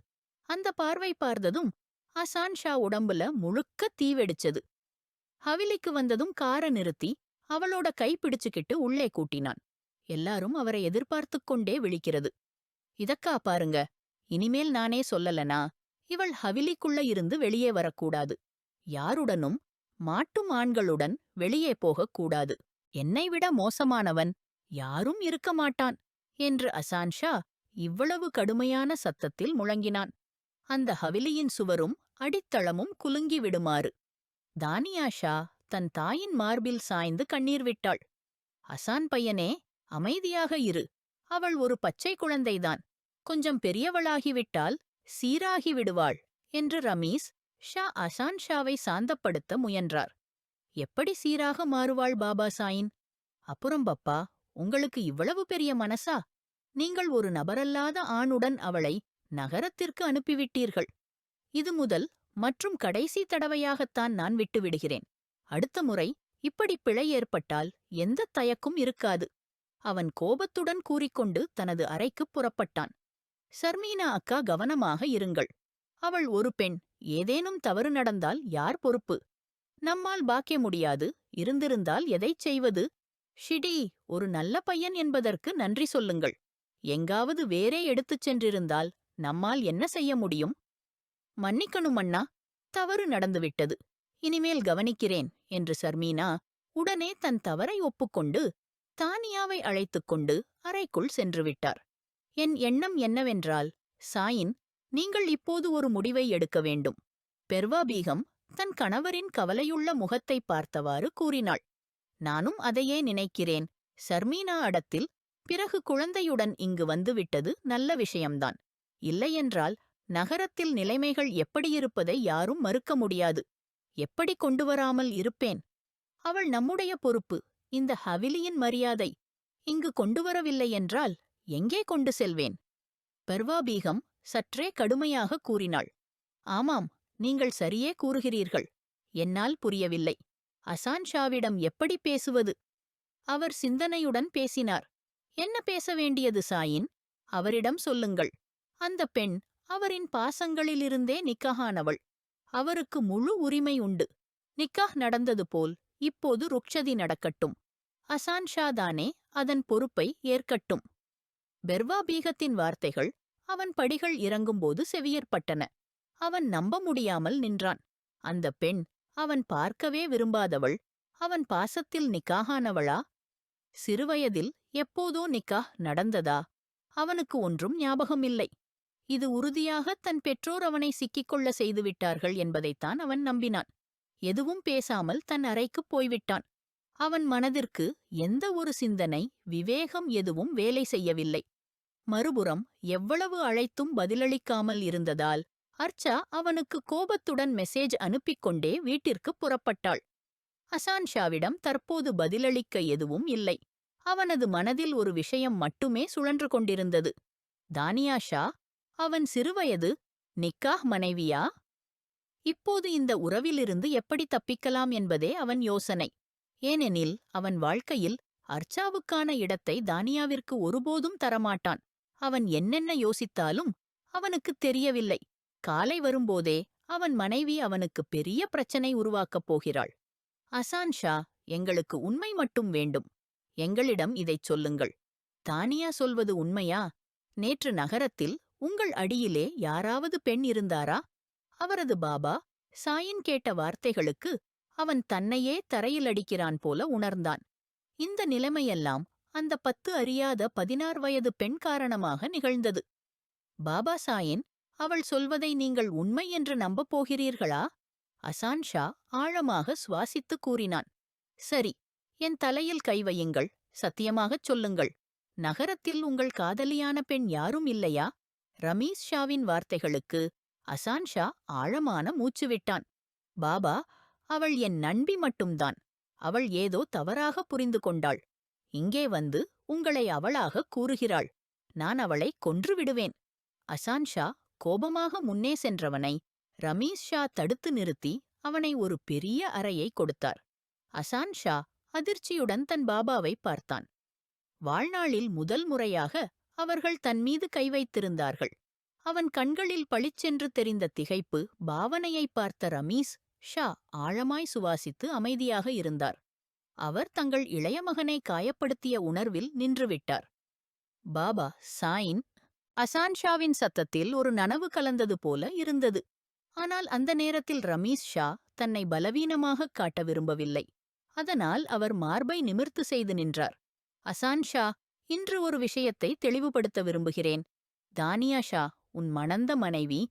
அந்த பார்வை பார்த்ததும் அசான் ஷா உடம்புல முழுக்க தீ வெடிச்சது. ஹவிலிக்கு வந்ததும் காரை நிறுத்தி அவளோட கை பிடிச்சுக்கிட்டு உள்ளே கூட்டினான். எல்லாரும் அவரை எதிர்பார்த்துக் கொண்டே விழிக்கிறது. இதக்கா பாருங்க, இனிமேல் நானே சொல்லலனா இவள் ஹவிலிக்குள்ள இருந்து வெளியே வரக்கூடாது. யாருடனும் மாட்டும் ஆண்களுடன் வெளியே போகக்கூடாது. என்னை விட மோசமானவன் யாரும் இருக்க மாட்டான் என்று அசான் ஷா இவ்வளவு கடுமையான சத்தத்தில் முழங்கினான். அந்த ஹவிலியின் சுவரும் அடித்தளமும் குலுங்கி விடுமாறு. தானியா ஷா தன் தாயின் மார்பில் சாய்ந்து கண்ணீர் விட்டாள். அசான் பையனே, அமைதியாக இரு. அவள் ஒரு பச்சை குழந்தைதான். கொஞ்சம் பெரியவளாகிவிட்டால் சீராகி விடுவாள் என்று ரமீஸ் ஷா அசான் ஷாவை சாந்தப்படுத்த முயன்றார். எப்படி சீராக மாறுவாள் பாபா சாயின்? அப்புறம் பப்பா, உங்களுக்கு இவ்வளவு பெரிய மனசா? நீங்கள் ஒரு நபரல்லாத ஆணுடன் அவளை நகரத்திற்கு அனுப்பிவிட்டீர்கள். இது முதல் மற்றும் கடைசி தடவையாகத்தான் நான் விட்டுவிடுகிறேன். அடுத்த முறை இப்படி பிழை ஏற்பட்டால் எந்த தயக்கும் இருக்காது. அவன் கோபத்துடன் கூறிக்கொண்டு தனது அறைக்குப் புறப்பட்டான். சர்மீனா அக்கா, கவனமாக இருங்கள். அவள் ஒரு பெண். ஏதேனும் தவறு நடந்தால் யார் பொறுப்பு? நம்மால் பாக்க முடியாது. இருந்திருந்தால் எதைச் செய்வது? ஷிடி, ஒரு நல்ல பையன் என்பதற்கு நன்றி சொல்லுங்கள். எங்காவது வேறே எடுத்துச் சென்றிருந்தால் நம்மால் என்ன செய்ய முடியும்? மன்னிக்கணும் அண்ணா, தவறு நடந்துவிட்டது. இனிமேல் கவனிக்கிறேன் என்று சர்மீனா உடனே தன் தவறை ஒப்புக்கொண்டு தானியாவை அழைத்துக்கொண்டு அறைக்குள் சென்றுவிட்டார். என் எண்ணம் என்னவென்றால், சாயின், நீங்கள் இப்போது ஒரு முடிவை எடுக்க வேண்டும். பெர்வா பீகம் தன் கணவரின் கவலையுள்ள முகத்தை பார்த்தவாறு கூறினாள். நானும் அதையே நினைக்கிறேன். சர்மீனா அடத்தில் பிறகு குழந்தையுடன் இங்கு வந்துவிட்டது நல்ல விஷயம்தான். இல்லையென்றால் நகரத்தில் நிலைமைகள் எப்படியிருப்பதை யாரும் மறுக்க முடியாது. எப்படி கொண்டுவராமல் இருப்பேன்? அவள் நம்முடைய பொறுப்பு. இந்த ஹவிலியின் மரியாதை இங்கு கொண்டுவரவில்லையென்றால் எங்கே கொண்டு செல்வேன்? பெர்வா பீகம் சற்றே கடுமையாக கூறினாள். ஆமாம், நீங்கள் சரியே கூறுகிறீர்கள். என்னால் புரியவில்லை. அசான் ஷாவிடம் எப்படி பேசுவது? அவர் சிந்தனையுடன் பேசினார். என்ன பேச வேண்டியது சாயின்? அவரிடம் சொல்லுங்கள். அந்த பெண் அவரின் பாசங்களிலிருந்தே நிக்காஹானவள். அவருக்கு முழு உரிமை உண்டு. நிக்காஹ் நடந்தது போல் இப்போது ருக்ஷதி நடக்கட்டும். அசான் ஷா தானே அதன் பொறுப்பை ஏற்கட்டும். பெர்வா பீகத்தின் வார்த்தைகள் அவன் படிகள் இறங்கும்போது செவியற்பட்டன. அவன் நம்ப முடியாமல் நின்றான். அந்த பெண் அவன் பார்க்கவே விரும்பாதவள் அவன் பாசத்தில் நிக்காஹானவளா? சிறுவயதில் எப்போதோ நிக்காஹ் நடந்ததா? அவனுக்கு ஒன்றும் ஞாபகமில்லை. இது உறுதியாக தன் பெற்றோர் அவனை சிக்கிக்கொள்ள செய்துவிட்டார்கள் என்பதைத்தான் அவன் நம்பினான். எதுவும் பேசாமல் தன் அறைக்குப் போய்விட்டான். அவன் மனதிற்கு எந்த ஒரு சிந்தனை, விவேகம் எதுவும் வேலை செய்யவில்லை. மறுபுறம் எவ்வளவு அழைத்தும் பதிலளிக்காமல் இருந்ததால் அர்ச்சா அவனுக்கு கோபத்துடன் மெசேஜ் அனுப்பிக் கொண்டே வீட்டிற்குப் புறப்பட்டாள். அசான் ஷாவிடம் தற்போது பதிலளிக்க எதுவும் இல்லை. அவனது மனதில் ஒரு விஷயம் மட்டுமே சுழன்று கொண்டிருந்தது. தானியா ஷா, அவன் சிறுவயது நிக்காஹ் மனைவியா? இப்போது இந்த உறவிலிருந்து எப்படி தப்பிக்கலாம் என்பதே அவன் யோசனை. ஏனெனில் அவன் வாழ்க்கையில் அர்ச்சாவுக்கான இடத்தை தானியாவிற்கு ஒருபோதும் தரமாட்டான். அவன் என்னென்ன யோசித்தாலும் அவனுக்குத் தெரியவில்லை. காலை வரும்போதே அவன் மனைவி அவனுக்கு பெரிய பிரச்சனை உருவாக்கப் போகிறாள். அசான் ஷா, எங்களுக்கு உண்மை மட்டும் வேண்டும். எங்களிடம் இதைச் சொல்லுங்கள். தானியா சொல்வது உண்மையா? நேற்று நகரத்தில் உங்கள் அடியிலே யாராவது பெண் இருந்தாரா? அவரது பாபா சாயின் கேட்ட வார்த்தைகளுக்கு அவன் தன்னையே தரையில் அடிக்கிறான் போல உணர்ந்தான். இந்த நிலைமையெல்லாம் அந்த 10 அறியாத 16 வயது பெண் காரணமாக நிகழ்ந்தது. பாபா சாயின், அவள் சொல்வதை நீங்கள் உண்மை என்று நம்பப் போகிறீர்களா? அசான் ஷா ஆழமாக சுவாசித்து கூறினான். சரி, என் தலையில் கை வையுங்கள். சத்தியமாகச் சொல்லுங்கள். நகரத்தில் உங்கள் காதலியான பெண் யாரும் இல்லையா? ரமீஸ் ஷாவின் வார்த்தைகளுக்கு அசான் ஷா ஆழமான மூச்சு விட்டான். பாபா, அவள் என் நண்பி மட்டும்தான். அவள் ஏதோ தவறாக புரிந்து கொண்டாள். இங்கே வந்து உங்களை அவளாக கூறுகிறாள். நான் அவளை கொன்று விடுவேன். அசான் ஷா கோபமாக முன்னே சென்றவனை ரமீஸ் ஷா தடுத்து நிறுத்தி அவனை ஒரு பெரிய அறையை கொடுத்தார். அசான் ஷா அதிர்ச்சியுடன் தன் பாபாவை பார்த்தான். வாழ்நாளில் முதல் முறையாக அவர்கள் தன் மீது கை வைத்திருந்தார்கள். அவன் கண்களில் பளிச்சென்று தெரிந்த திகைப்பு பாவனையை பார்த்த ரமீஸ் ஷா ஆழமாய் சுவாசித்து அமைதியாக இருந்தார். அவர் தங்கள் இளைய மகனை காயப்படுத்திய உணர்வில் நின்றுவிட்டார். பாபா சாயின். அசான் ஷாவின் சத்தத்தில் ஒரு நனவு கலந்தது போல இருந்தது. ஆனால் அந்த நேரத்தில் ரமீஸ் ஷா தன்னை பலவீனமாகக் காட்ட விரும்பவில்லை. அதனால் அவர் மார்பை நிமிர்த்து செய்து நின்றார். அசான் ஷா, இன்று ஒரு விஷயத்தை தெளிவுபடுத்த விரும்புகிறேன். தானியா ஷா, உன் மணந்த மனைவி,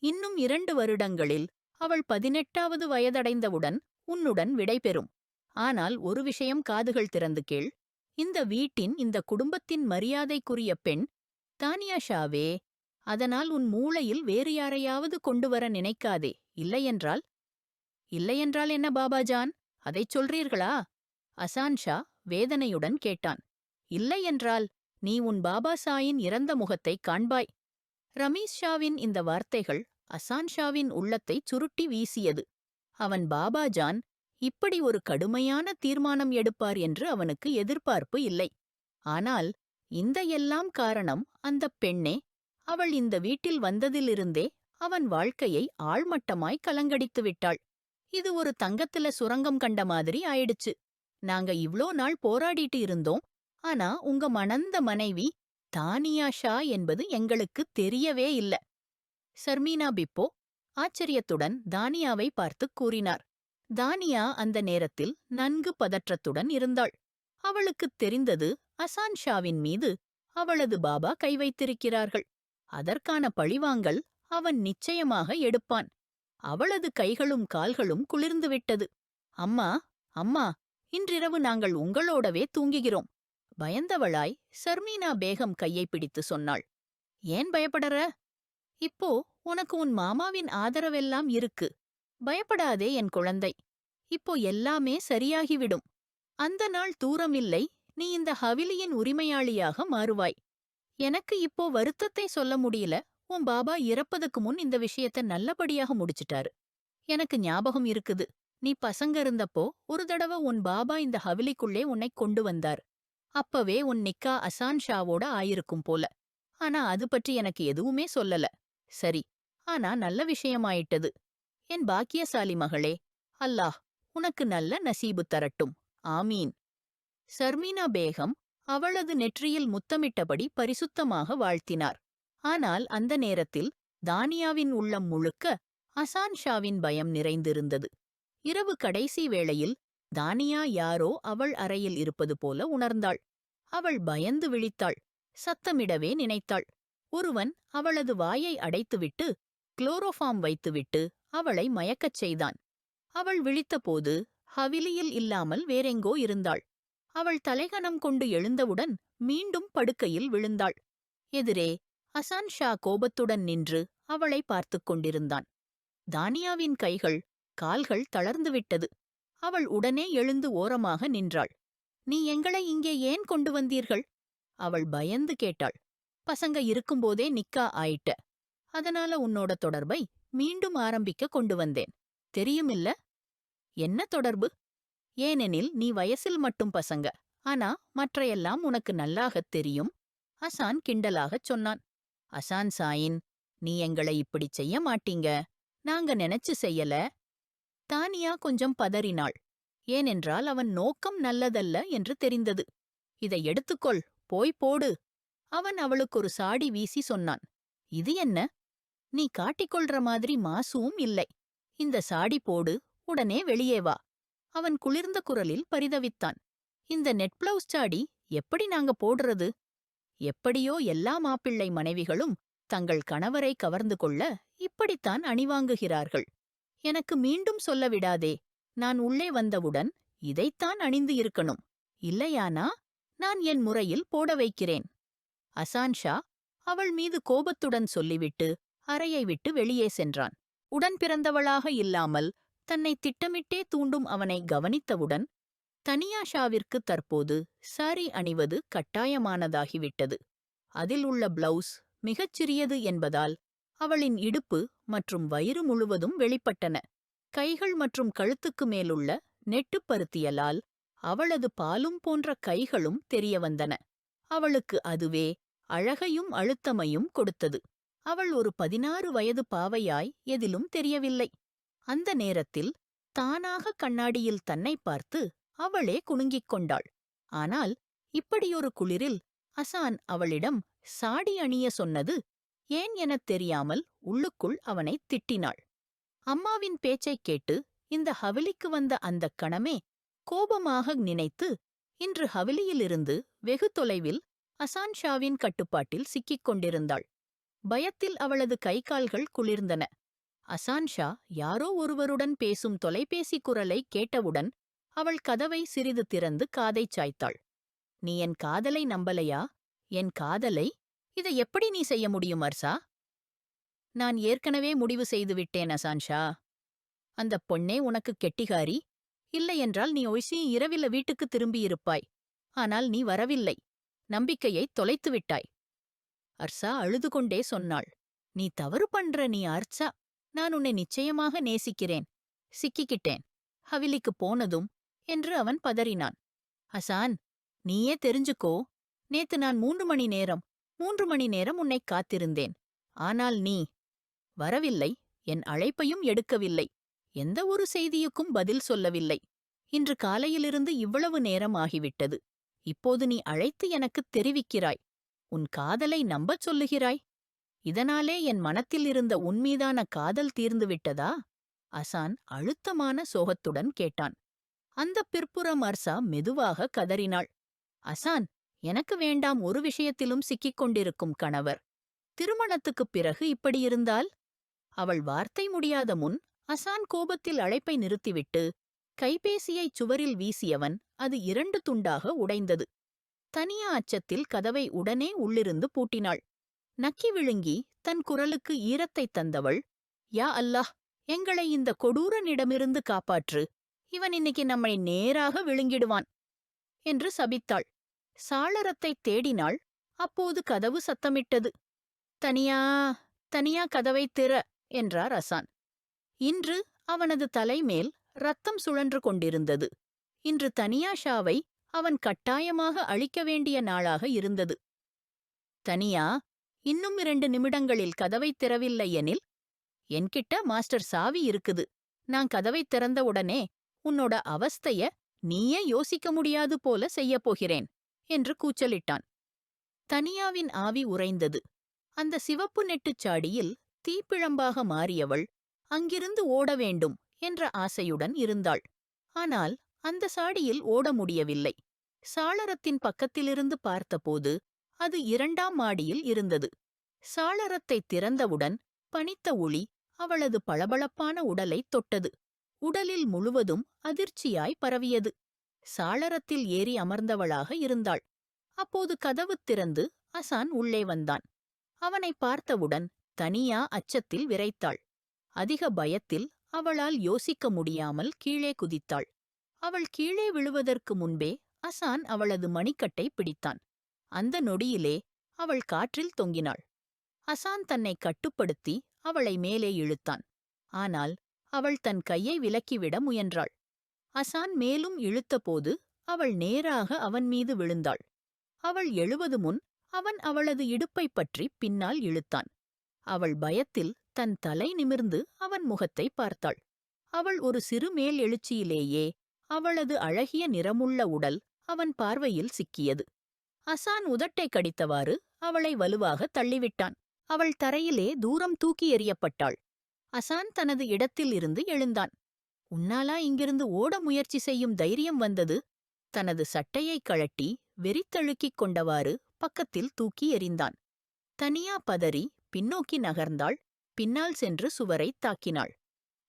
இன்னும் 2 வருடங்களில் அவள் 18வது வயதடைந்தவுடன் உன்னுடன் விடைபெறும். ஆனால் ஒரு விஷயம் காதுகள் திறந்து கேள். இந்த வீட்டின், இந்த குடும்பத்தின் மரியாதைக்குரிய பெண் தானியா ஷாவே. அதனால் உன் மூளையில் வேறு யாரையாவது கொண்டு வர நினைக்காதே. இல்லையென்றால் என்ன பாபாஜான், அதைச் சொல்றீர்களா? அசான் ஷா வேதனையுடன் கேட்டான். இல்லையென்றால் நீ உன் பாபா சாயின் இறந்த முகத்தைக் காண்பாய். ரமீஸ் ஷாவின் இந்த வார்த்தைகள் அசான் ஷாவின் உள்ளத்தை சுருட்டி வீசியது. அவன் பாபாஜான் இப்படி ஒரு கடுமையான தீர்மானம் எடுப்பார் என்று அவனுக்கு எதிர்பார்ப்பு இல்லை. ஆனால் இந்த எல்லாம் காரணம் அந்தப் பெண்ணே. அவள் இந்த வீட்டில் வந்ததிலிருந்தே அவன் வாழ்க்கையை ஆழ்மட்டமாய் கலங்கடித்து விட்டாள். இது ஒரு தங்கத்துல சுரங்கம் கண்ட மாதிரி ஆயிடுச்சு. நாங்க இவ்ளோ நாள் போராடிட்டு இருந்தோம். ஆனா உங்க மணந்த மனைவி தானியா ஷா என்பது எங்களுக்குத் தெரியவே இல்ல. சர்மீனா பிப்போ ஆச்சரியத்துடன் தானியாவை பார்த்துக் கூறினார். தானியா அந்த நேரத்தில் நன்கு பதற்றத்துடன் இருந்தாள். அவளுக்குத் தெரிந்தது அசான் ஷாவின் மீது அவளது பாபா கை வைத்திருக்கிறார்கள். அதற்கான பழிவாங்கல் அவன் நிச்சயமாக எடுப்பான். அவளது கைகளும் கால்களும் குளிர்ந்துவிட்டது. அம்மா, அம்மா, இன்றிரவு நாங்கள் உங்களோடவே தூங்குகிறோம். பயந்தவளாய் சர்மீனா பேகம் கையை பிடித்து சொன்னாள். ஏன் பயப்படற? இப்போ உனக்கு உன் மாமாவின் ஆதரவெல்லாம் இருக்கு. பயப்படாதே என் குழந்தை. இப்போ எல்லாமே சரியாகிவிடும். அந்த நாள் தூரமில்லை, நீ இந்த ஹவிலியின் உரிமையாளியாக மாறுவாய். எனக்கு இப்போ வருத்தத்தை சொல்ல முடியல. உன் பாபா இறப்பதுக்கு முன் இந்த விஷயத்த நல்லபடியாக முடிச்சிட்டாரு. எனக்கு ஞாபகம் இருக்குது. நீ பசங்க இருந்தப்போ ஒரு தடவை உன் பாபா இந்த ஹவிலிக்குள்ளே உன்னை கொண்டு வந்தார். அப்பவே உன் நிக்கா அசான் ஷாவோட ஆயிருக்கும் போல. ஆனா அது பற்றி எனக்கு எதுவுமே சொல்லல. சரி, ஆனா நல்ல விஷயமாயிட்டது. என் பாக்கியசாலி மகளே, அல்லாஹ் உனக்கு நல்ல நசீபு தரட்டும். ஆமீன். சர்மீனா பேகம் அவளது நெற்றியில் முத்தமிட்டபடி பரிசுத்தமாக வாழ்த்தினார். ஆனால் அந்த நேரத்தில் தானியாவின் உள்ளம் முழுக்க அசான் ஷாவின் பயம் நிறைந்திருந்தது. இரவு கடைசி வேளையில் தானியா யாரோ அவள் அறையில் இருப்பது போல உணர்ந்தாள். அவள் பயந்து விழித்தாள். சத்தமிடவே நினைத்தாள். ஒருவன் அவளது வாயை அடைத்துவிட்டு குளோரோஃபார்ம் வைத்துவிட்டு அவளை மயக்கச் செய்தான். அவள் விழித்தபோது ஹவிலியில் இல்லாமல் வேறெங்கோ இருந்தாள். அவள் தலைகணம் கொண்டு எழுந்தவுடன் மீண்டும் படுக்கையில் விழுந்தாள். எதிரே அசான் ஷா கோபத்துடன் நின்று அவளை பார்த்துக் கொண்டிருந்தான். தானியாவின் கைகள், கால்கள் தளர்ந்துவிட்டது. அவள் உடனே எழுந்து ஓரமாக நின்றாள். நீ எங்களை இங்கே ஏன் கொண்டு வந்தீர்கள்? அவள் பயந்து கேட்டாள். பசங்க இருக்கும்போதே நிக்கா ஆயிட்ட. அதனால உன்னோட தொடர்பை மீண்டும் ஆரம்பிக்க கொண்டு வந்தேன். தெரியுமில்ல? என்ன தொடர்பு? ஏனெனில் நீ வயசில் மட்டும் பசங்க. ஆனா மற்றையெல்லாம் உனக்கு நல்லாகத் தெரியும். அசான் கிண்டலாகச் சொன்னான். அசான் சாயின், நீ எங்களை இப்படிச் செய்ய மாட்டீங்க. நாங்க நினைச்சு செய்யல. தானியா கொஞ்சம் பதறினாள். ஏனென்றால் அவன் நோக்கம் நல்லதல்ல என்று தெரிந்தது. இதை எடுத்துக்கொள், போய் போடு. அவன் அவளுக்கு ஒரு சாடி வீசி சொன்னான். இது என்ன? நீ காட்டிக்கொள்ற மாதிரி மாசுவும் இல்லை. இந்த சாடி போடு, உடனே வெளியே வா. அவன் குளிர்ந்த குரலில் பரிதவித்தான். இந்த நெட் பிளவுஸ் சாடி எப்படி நாங்க போடுறது? எப்படியோ எல்லா மாப்பிள்ளை மனைவிகளும் தங்கள் கணவரை கவர்ந்து கொள்ள இப்படித்தான் அணிவாங்குகிறார்கள். எனக்கு மீண்டும் சொல்ல விடாதே. நான் உள்ளே வந்தவுடன் இதைத்தான் அணிந்து இருக்கணும். இல்லையானா நான் என் முறையில் போட வைக்கிறேன். அசான் ஷா அவள் மீது கோபத்துடன் சொல்லிவிட்டு அறையை விட்டு வெளியே சென்றான். உடன் பிறந்தவளாக இல்லாமல் தன்னை திட்டமிட்டே தூண்டும் அவனை கவனித்தவுடன் தனியா ஷாவிற்கு தற்போது சாரி அணிவது கட்டாயமானதாகிவிட்டது. அதில் உள்ள பிளவுஸ் மிகச் சிறியது என்பதால் அவளின் இடுப்பு மற்றும் வயிறு முழுவதும் வெளிப்பட்டன. கைகள் மற்றும் கழுத்துக்கு மேலுள்ள நெட்டுப்பருத்தியலால் அவளது பாலும் போன்ற கைகளும் தெரியவந்தன. அவளுக்கு அதுவே அழகையும் அழுத்தமையும் கொடுத்தது. அவள் ஒரு 16 வயது பாவையாய் எதிலும் தெரியவில்லை. அந்த நேரத்தில் தானாக கண்ணாடியில் தன்னை பார்த்து அவளே குலுங்கிக் கொண்டாள். ஆனால் இப்படியொரு குளிரில் அசான் அவளிடம் சாடி அணிய சொன்னது ஏன் எனத் தெரியாமல் உள்ளுக்குள் அவனைத் திட்டினாள். அம்மாவின் பேச்சைக் கேட்டு இந்த ஹவிலிக்கு வந்த அந்தக் கணமே கோபமாக நினைத்து இன்று ஹவிலியிலிருந்து வெகு தொலைவில் அசான் ஷாவின் கட்டுப்பாட்டில் சிக்கிக் கொண்டிருந்தாள். பயத்தில் அவளது கை கால்கள் குளிர்ந்தன. அசான் ஷா யாரோ ஒருவருடன் பேசும் தொலைபேசி குரலை கேட்டவுடன் அவள் கதவை சிறிது திறந்து காதைச் சாய்த்தாள். நீ என் காதலை நம்பலையா? என் காதலை? இதை எப்படி நீ செய்ய முடியும் அர்சா? நான் ஏற்கனவே முடிவு செய்துவிட்டேன் அசான் ஷா. அந்தப் பொண்ணே உனக்கு கெட்டிகாரி. இல்லையென்றால் நீ ஒய்சி இரவில வீட்டுக்கு திரும்பியிருப்பாய். ஆனால் நீ வரவில்லை. நம்பிக்கையைத் தொலைத்துவிட்டாய். அர்சா அழுது கொண்டே சொன்னாள். நீ தவறு பண்ற நீ அர்ச்சா. நான் உன்னை நிச்சயமாக நேசிக்கிறேன். சிக்கிக்கிட்டேன். ஹவிலிக்குப் போனதும் என்று அவன் பதறினான். அசான், நீயே தெரிஞ்சுக்கோ. நேத்து நான் 3 மணி நேரம் உன்னைக் காத்திருந்தேன். ஆனால் நீ வரவில்லை. என் அழைப்பையும் எடுக்கவில்லை. எந்த ஒரு செய்தியுக்கும் பதில் சொல்லவில்லை. இன்று காலையிலிருந்து இவ்வளவு நேரம் ஆகிவிட்டது. இப்போது நீ அழைத்து எனக்குத் தெரிவிக்கிறாய். உன் காதலை நம்பச் சொல்லுகிறாய். இதனாலே என் மனத்தில் இருந்த உன்மீதான காதல் தீர்ந்துவிட்டதா? அசான் அழுத்தமான சோகத்துடன் கேட்டான். அந்தப் பிற்புறம் அர்சா மெதுவாக கதறினாள். அசான், எனக்கு வேண்டாம் ஒரு விஷயத்திலும் சிக்கிக் கொண்டிருக்கும் கணவர். திருமணத்துக்குப் பிறகு இப்படியிருந்தால்? அவள் வார்த்தை முடியாத முன் அசான் கோபத்தில் அழைப்பை நிறுத்திவிட்டு கைபேசியைச் சுவரில் வீசியவன் அது 2 துண்டாக உடைந்தது. தனியா அச்சத்தில் கதவை உடனே உள்ளிருந்து பூட்டினாள். நக்கி விழுங்கி தன் குரலுக்கு ஈரத்தைத் தந்தவள், யா அல்லாஹ், எங்களை இந்த கொடூரனிடமிருந்து காப்பாற்று. இவன் இன்னைக்கு நம்மை நேராக விழுங்கிடுவான் என்று சபித்தாள். சாளரத்தைத் தேடினாள். அப்போது கதவு சத்தமிட்டது. தனியா தனியா கதவைத் திற என்றார் அசான். இன்று அவனது தலைமேல் ரத்தம் சுழன்று கொண்டிருந்தது. இன்று தனியா ஷாவை அவன் கட்டாயமாக அழிக்க வேண்டிய நாளாக இருந்தது. தனியா, இன்னும் 2 நிமிடங்களில் கதவைத் திறவில்லை எனில், என்கிட்ட மாஸ்டர் சாவி இருக்குது. நான் கதவைத் திறந்தவுடனே உன்னோட அவஸ்தைய நீயே யோசிக்க முடியாது போல செய்யப் போகிறேன் என்று கூச்சலிட்டான். தனியாவின் ஆவி உறைந்தது. அந்த சிவப்பு நெட்டுச் சாடியில் தீப்பிழம்பாக மாறியவள் அங்கிருந்து ஓட வேண்டும் என்ற ஆசையுடன் இருந்தாள். ஆனால் அந்த சாடியில் ஓட முடியவில்லை. சாளரத்தின் பக்கத்திலிருந்து பார்த்தபோது அது 2ஆம் மாடியில் இருந்தது. சாளரத்தைத் திறந்தவுடன் பனித்த ஒளி அவளது பளபளப்பான உடலைத் தொட்டது. உடலில் முழுவதும் அதிர்ச்சியாய் பரவியது. சாளரத்தில் ஏறி அமர்ந்தவளாக இருந்தாள். அப்போது கதவு திறந்து அசான் உள்ளே வந்தான். அவனை பார்த்தவுடன் தனியா அச்சத்தில் விரைத்தாள். அதிக பயத்தில் அவளால் யோசிக்க முடியாமல் கீழே குதித்தாள். அவள் கீழே விழுவதற்கு முன்பே அசான் அவளது மணிக்கட்டை பிடித்தான். அந்த நொடியிலே அவள் காற்றில் தொங்கினாள். அசான் தன்னை கட்டுப்படுத்தி அவளை மேலே இழுத்தான். ஆனால் அவள் தன் கையை விலக்கிவிட முயன்றாள். அசான் மேலும் இழுத்தபோது அவள் நேராக அவன் மீது விழுந்தாள். அவள் எழுவது முன் அவன் அவளது இடுப்பைப் பற்றி பின்னால் இழுத்தான். அவள் பயத்தில் தன் தலை நிமிர்ந்து அவன் முகத்தை பார்த்தாள். அவள் ஒரு சிறு மேல் எழுச்சியிலேயே அவளது அழகிய நிறமுள்ள உடல் அவன் பார்வையில் சிக்கியது. அசான் உதட்டை கடித்தவாறு அவளை வலுவாக தள்ளிவிட்டான். அவள் தரையிலே தூரம் தூக்கி எறியப்பட்டாள். அசான் தனது இடத்தில் இருந்து எழுந்தான். உன்னாலா இங்கிருந்து ஓட முயற்சி செய்யும் தைரியம் வந்தது? தனது சட்டையைக் கழட்டி வெறித்தழுக்கிக் கொண்டவாறு பக்கத்தில் தூக்கி எறிந்தான். தனியா பதறி பின்னோக்கி நகர்ந்தாள். பின்னால் சென்று சுவரைத் தாக்கினாள்.